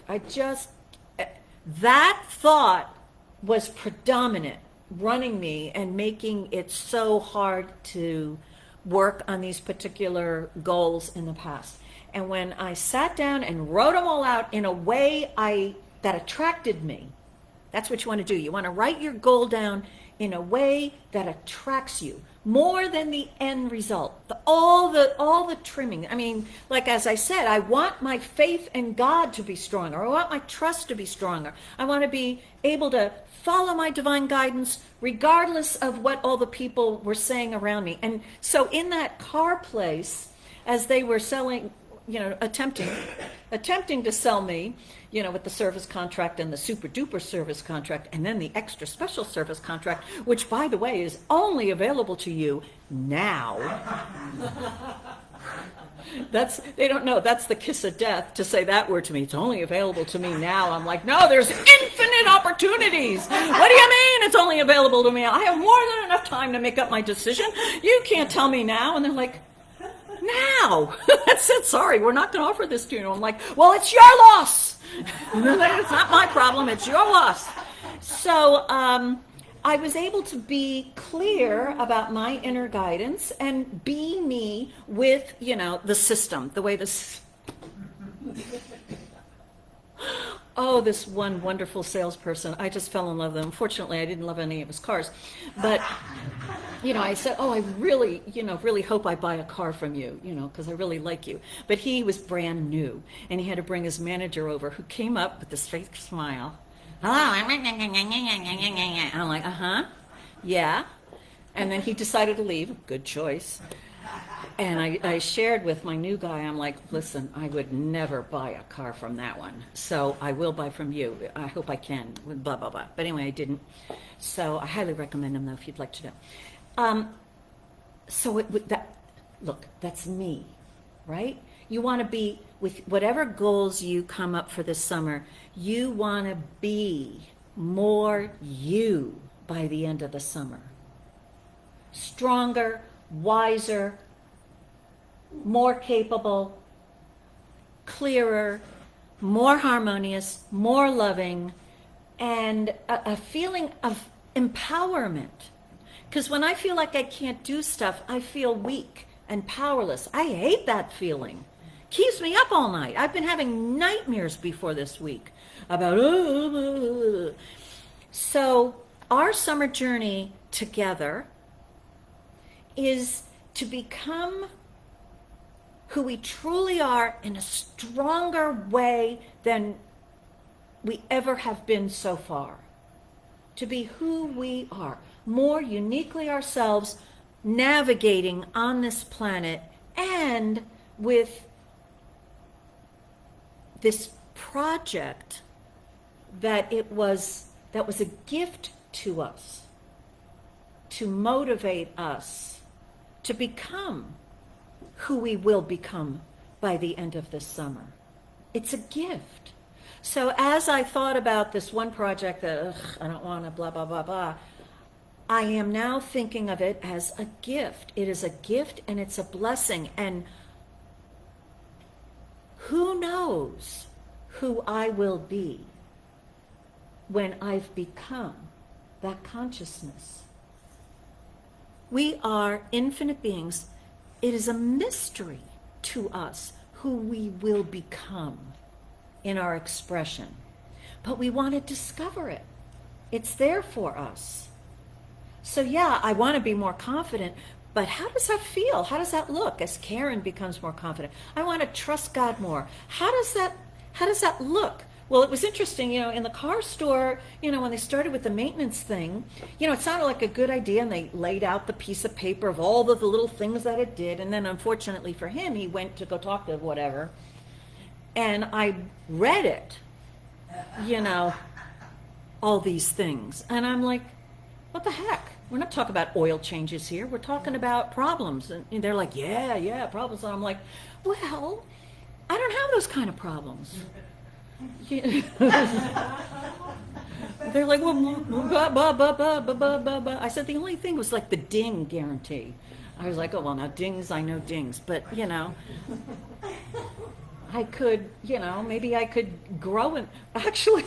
That thought was predominant, running me and making it so hard to work on these particular goals in the past. And when I sat down and wrote them all out in a way that attracted me, that's what you want to do. You want to write your goal down in a way that attracts you more than the end result. All the trimming. I mean, like as I said, I want my faith in God to be stronger. I want my trust to be stronger. I want to be able to follow my divine guidance regardless of what all the people were saying around me. And so in that car place, as they were selling, attempting to sell me, with the service contract and the super duper service contract and then the extra special service contract, which by the way is only available to you now. They don't know, that's the kiss of death to say that word to me. It's only available to me now. I'm like, no, there's infinite opportunities. What do you mean it's only available to me? I have more than enough time to make up my decision. You can't tell me now. And they're like, now. That's it. Sorry, we're not going to offer this to you. I'm like, well, it's your loss. It's not my problem. It's your loss. So I was able to be clear about my inner guidance and be me with, the system, the way this. Oh, this one wonderful salesperson. I just fell in love with him. Unfortunately, I didn't love any of his cars. But, I said, oh, I really, really hope I buy a car from you, because I really like you. But he was brand new, and he had to bring his manager over, who came up with this fake smile. Hello. And I'm like, yeah. And then he decided to leave. Good choice. And I shared with my new guy, I'm like, listen, I would never buy a car from that one. So I will buy from you. I hope I can, blah, blah, blah. But anyway, I didn't. So I highly recommend him, though, if you'd like to know. Look, that's me, right? You want to be, with whatever goals you come up for this summer, you want to be more you by the end of the summer. Stronger, wiser, more capable, clearer, more harmonious, more loving, and a feeling of empowerment. Because when I feel like I can't do stuff, I feel weak and powerless. I hate that feeling. Keeps me up all night. I've been having nightmares before this week about, So our summer journey together is to become who we truly are in a stronger way than we ever have been so far. To be who we are, more uniquely ourselves, navigating on this planet, and with this project that was a gift to us, to motivate us to become who we will become by the end of this summer. It's a gift. So as I thought about this one project that I don't want to blah, blah, blah, blah, I am now thinking of it as a gift. It is a gift and it's a blessing. And who knows who I will be when I've become that consciousness. We are infinite beings. It is a mystery to us who we will become in our expression. But we want to discover it. It's there for us. So yeah, I want to be more confident, but how does that feel? How does that look as Karen becomes more confident? I want to trust God more. How does that look? Well, it was interesting, in the car store, when they started with the maintenance thing, it sounded like a good idea, and they laid out the piece of paper of all the little things that it did, and then unfortunately for him, he went to go talk to whatever, and I read it, all these things, and I'm like, what the heck? We're not talking about oil changes here. We're talking about problems. And they're like, yeah, problems. And I'm like, well, I don't have those kind of problems. They're like, well, blah, blah, blah, blah, blah, blah, blah, blah. I said the only thing was like the ding guarantee. I was like, oh, well, now dings, I know dings. But, I could, maybe I could grow in, actually,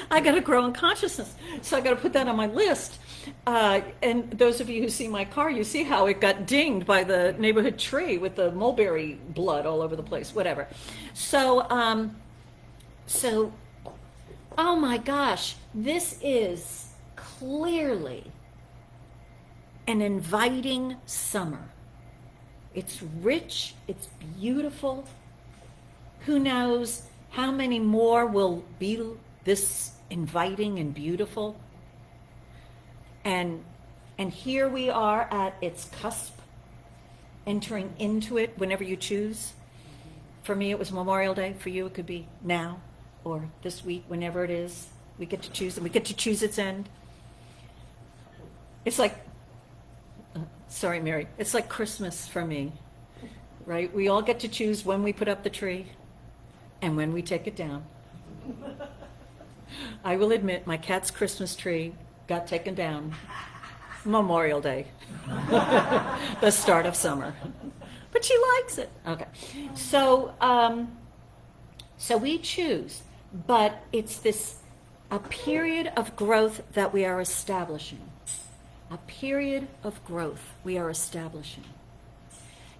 I got to grow in consciousness. So I got to put that on my list. And those of you who see my car, you see how it got dinged by the neighborhood tree with the mulberry blood all over the place, whatever. So, oh my gosh, this is clearly an inviting summer. It's rich, it's beautiful. Who knows how many more will be this inviting and beautiful? And here we are at its cusp, entering into it whenever you choose. For me, it was Memorial Day. For you, it could be now or this week, whenever it is. We get to choose, and we get to choose its end. It's like, sorry, Mary, it's like Christmas for me, right? We all get to choose when we put up the tree and when we take it down. I will admit my cat's Christmas tree got taken down Memorial Day, the start of summer. But she likes it. Okay. So we choose, but it's a period of growth that we are establishing. A period of growth we are establishing.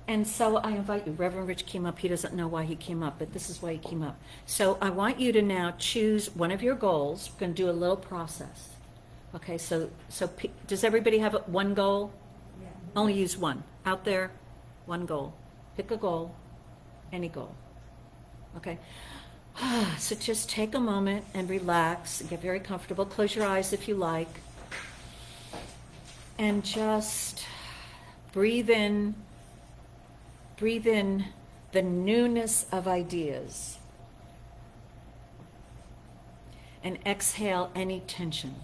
And so I invite you. Reverend Rich came up. He doesn't know why he came up, but this is why he came up. So I want you to now choose one of your goals. We're going to do a little process. Okay, so does everybody have one goal? Yeah. Only use one. Out there, one goal. Pick a goal, any goal. Okay? So just take a moment and relax and get very comfortable. Close your eyes if you like. And just breathe in the newness of ideas. And exhale any tension.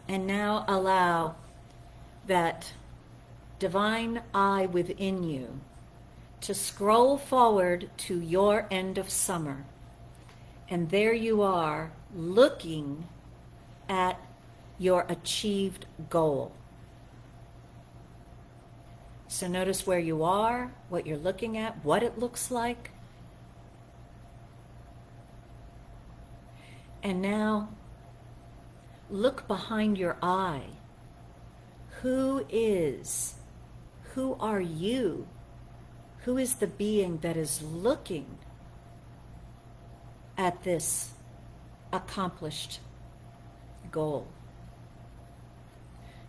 And now allow that divine eye within you to scroll forward to your end of summer. And there you are, looking at your achieved goal. So notice where you are, what you're looking at, what it looks like. And now, look behind your eye. Who are you? Who is the being that is looking at this accomplished goal?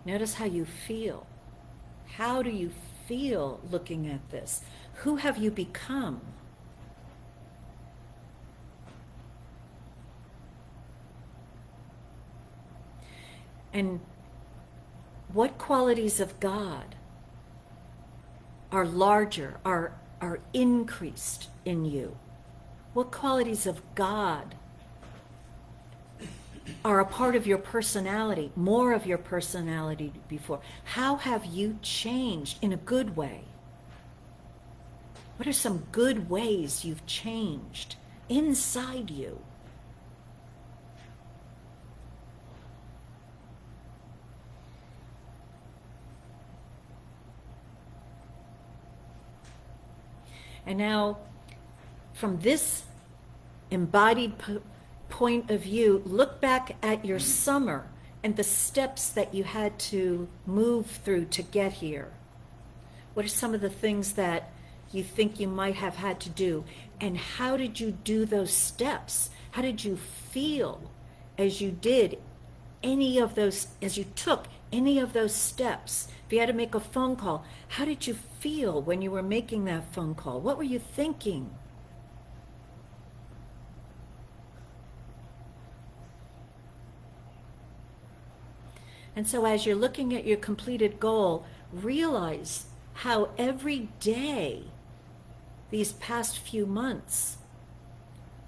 Notice how you feel. How do you feel looking at this? Who have you become? And what qualities of God are larger, are increased in you? What qualities of God are a part of your personality, more of your personality before? How have you changed in a good way? What are some good ways you've changed inside you? And now, from this embodied point of view, look back at your summer and the steps that you had to move through to get here. What are some of the things that you think you might have had to do? And how did you do those steps? How did you feel as you did any of those, as you took any of those steps? If you had to make a phone call, how did you feel when you were making that phone call? What were you thinking? And so as you're looking at your completed goal, realize how every day, these past few months,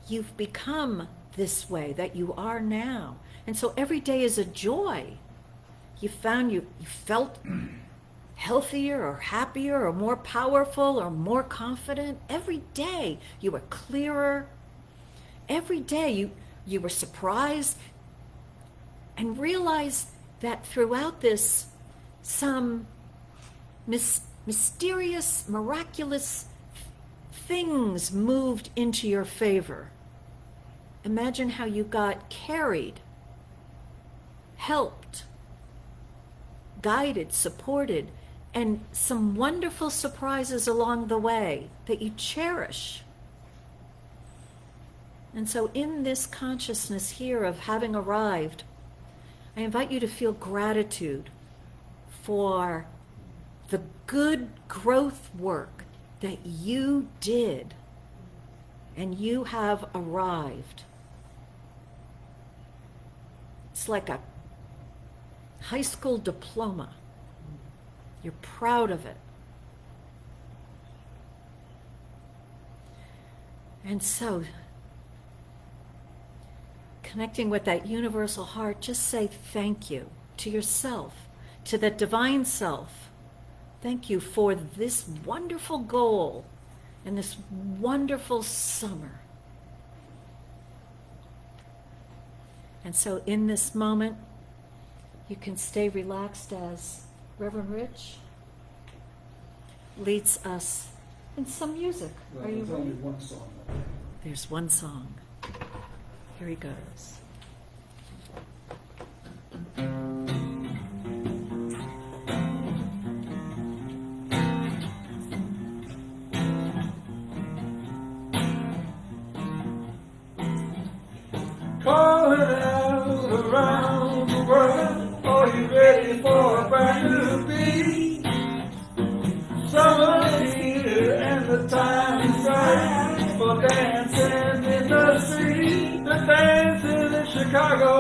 you've become this way that you are now. And so every day is a joy. You felt healthier or happier or more powerful or more confident. Every day you were clearer. Every day you were surprised and realized that throughout this, some mysterious, miraculous things moved into your favor. Imagine how you got carried, helped, guided, supported, and some wonderful surprises along the way that you cherish. And so in this consciousness here of having arrived, I invite you to feel gratitude for the good growth work that you did, and you have arrived. It's like a high school diploma. You're proud of it. And so, connecting with that universal heart, just say thank you to yourself, to that divine self. Thank you for this wonderful goal and this wonderful summer. And so in this moment, you can stay relaxed as Reverend Rich leads us in some music. Well, Are you there's only ready? one song. There's one song. Here he goes. Calling out around the world, are you ready for a brand new beat? Summer's here and the time is right for dancing in the street. The dancing in Chicago,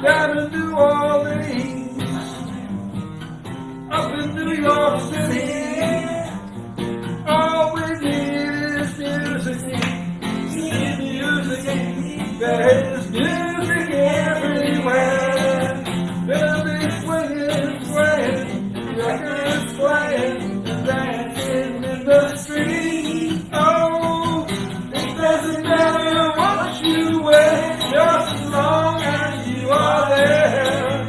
down in New Orleans, up in New York City. All we need is music. There's music everywhere. They'll be swinging, swaying, records playing, dancing in the street. Oh, it doesn't matter what you wear, just as long as you are there.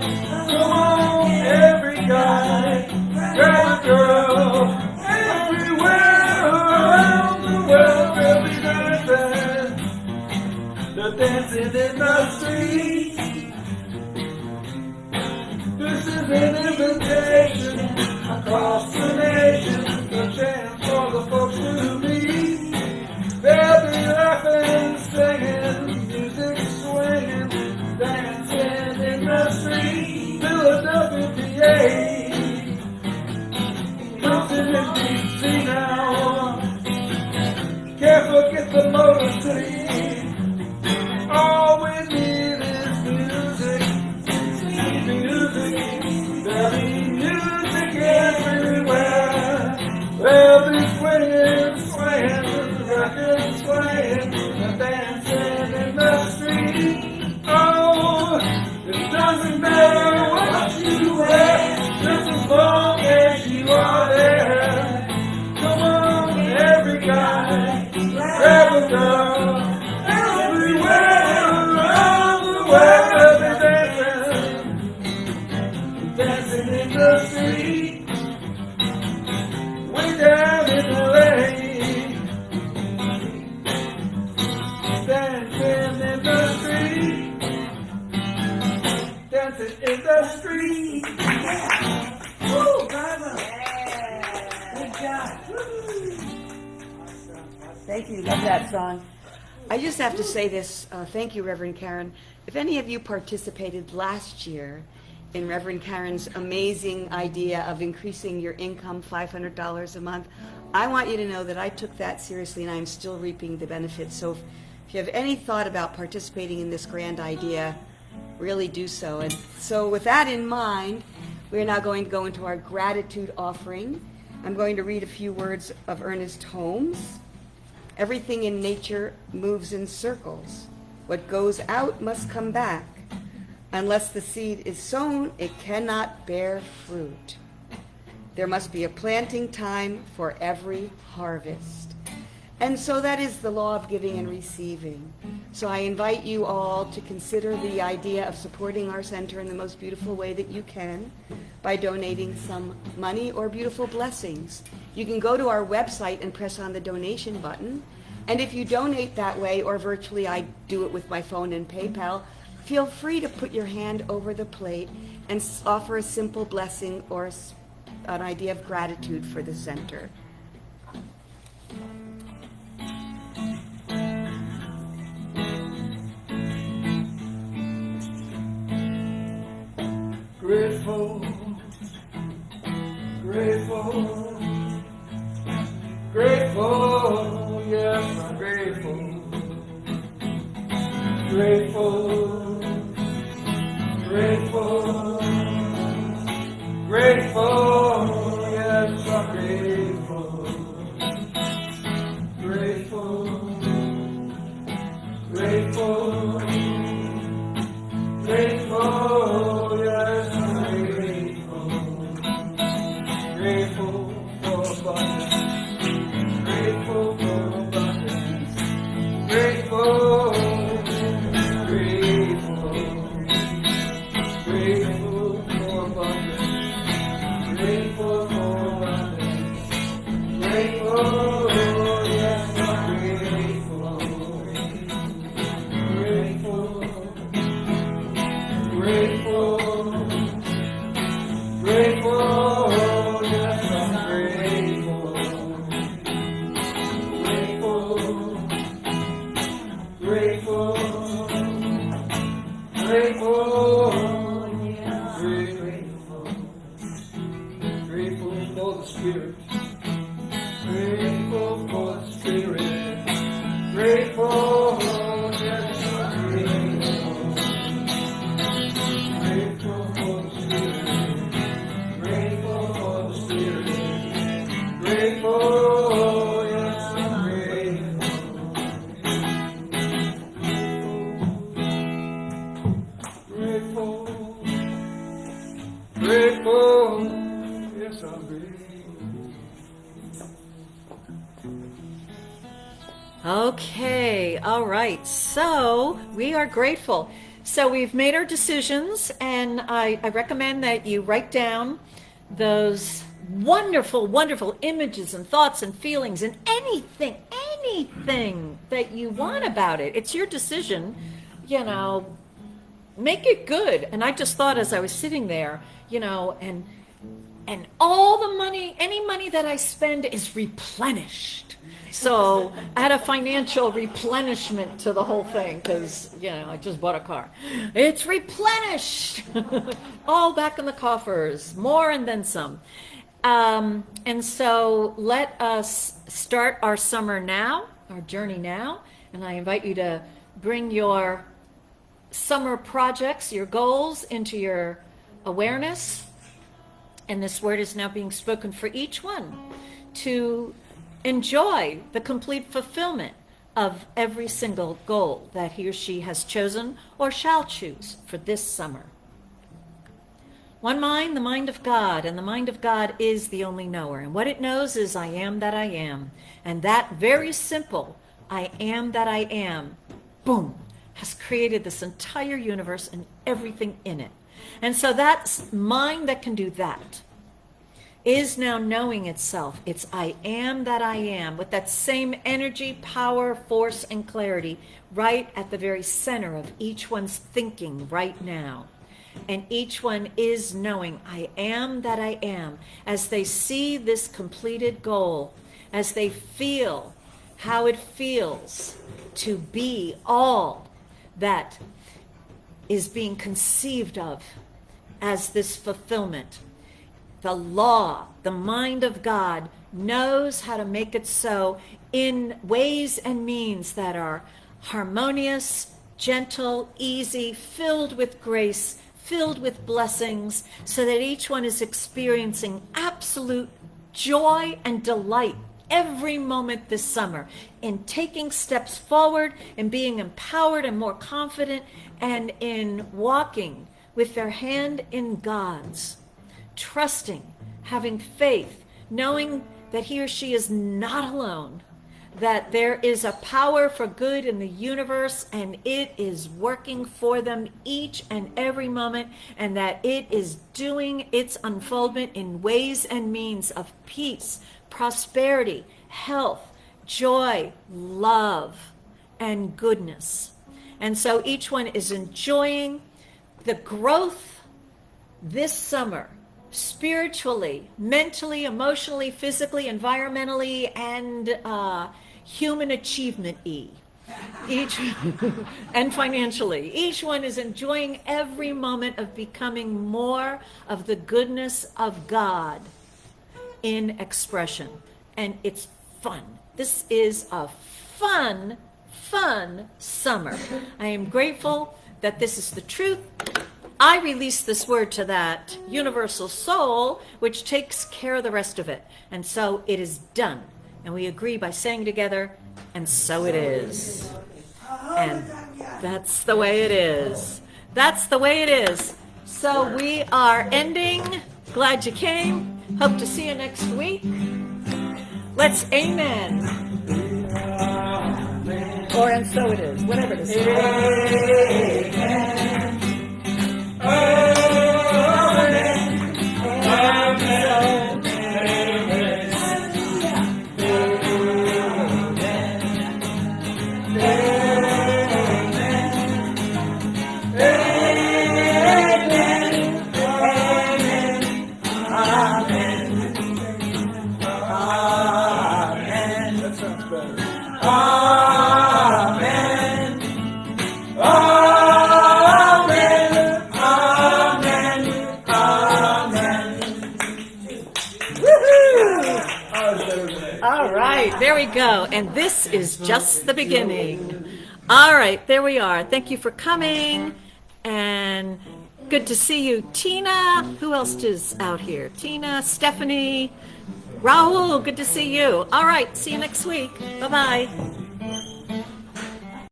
Come on, every guy. can't forget the Motor City. All we need is music. Music. There'll be music everywhere. There'll be swinging, swaying, rocking, swaying, and dancing in the street. Oh, it doesn't matter what you wear, just as long as you are there. Come on, every guy, every girl, everywhere around the world, they're dancing, dancing in the street, way down in the lane, dancing in the street, dancing in the street. Woo, brother. Good job. Thank you. Love that song. I just have to say this. Thank you, Reverend Karen. If any of you participated last year in Reverend Karen's amazing idea of increasing your income $500 a month, I want you to know that I took that seriously and I'm still reaping the benefits. So if you have any thought about participating in this grand idea, really do so. And so with that in mind, we're now going to go into our gratitude offering. I'm going to read a few words of Ernest Holmes. Everything in nature moves in circles. What goes out must come back. Unless the seed is sown, it cannot bear fruit. There must be a planting time for every harvest. And so that is the law of giving and receiving. So I invite you all to consider the idea of supporting our center in the most beautiful way that you can by donating some money or beautiful blessings. You can go to our website and press on the donation button. And if you donate that way, or virtually I do it with my phone and PayPal, feel free to put your hand over the plate and offer a simple blessing or an idea of gratitude for the center. Grateful, grateful, grateful, yes, I'm grateful. Grateful, grateful, grateful, yes, I'm grateful. Grateful, grateful, grateful, yes, I'm grateful. Grateful for abundance, grateful for abundance, grateful, grateful, grateful for abundance, grateful for abundance, grateful, yes, I'm grateful. Grateful, grateful, grateful, yes, I'm grateful. Grateful, grateful, grateful, grateful, grateful for the Spirit, grateful for the Spirit, grateful, yes, I'm grateful. Grateful for the Spirit, grateful for the Spirit, grateful, yes, I'm grateful. Grateful, grateful, yes, I'm grateful. Okay, all right. So we are grateful. So we've made our decisions, and I recommend that you write down those wonderful, wonderful images and thoughts and feelings and anything that you want about it. It's your decision, make it good. And I just thought as I was sitting there, and all the money, any money that I spend is replenished. So I had a financial replenishment to the whole thing because, I just bought a car. It's replenished. All back in the coffers, more and then some. And so let us start our summer now our journey now, and I invite you to bring your summer projects, your goals into your awareness. And this word is now being spoken for each one to enjoy the complete fulfillment of every single goal that he or she has chosen or shall choose for this summer. One mind, the mind of God, and the mind of God is the only knower. And what it knows is I am that I am. And that very simple, I am that I am, boom, has created this entire universe and everything in it. And so that mind that can do that is now knowing itself. It's I am that I am, with that same energy, power, force, and clarity right at the very center of each one's thinking right now. And each one is knowing I am that I am as they see this completed goal, as they feel how it feels to be all that is being conceived of as this fulfillment. The law, the mind of God, knows how to make it so in ways and means that are harmonious, gentle, easy, filled with grace, filled with blessings, so that each one is experiencing absolute joy and delight every moment this summer in taking steps forward and being empowered and more confident, and in walking with their hand in God's, trusting, having faith, knowing that he or she is not alone, that there is a power for good in the universe and it is working for them each and every moment, and that it is doing its unfoldment in ways and means of peace, prosperity, health, joy, love, and goodness. And so each one is enjoying the growth this summer, spiritually, mentally, emotionally, physically, environmentally, and human achievement each and financially. Each one is enjoying every moment of becoming more of the goodness of God in expression. And it's fun. This is a fun summer. I am grateful that this is the truth. I release this word to that universal soul, which takes care of the rest of it. And so it is done. And we agree by saying together, and so it is. And that's the way it is. That's the way it is. So we are ending. Glad you came. Hope to see you next week. Let's amen. Or and so it is. Whatever it is. There we go. And this is just the beginning. All right, there we are. Thank you for coming. And good to see you, Tina. Who else is out here? Tina, Stephanie, Raul, good to see you. All right, see you next week. Bye-bye.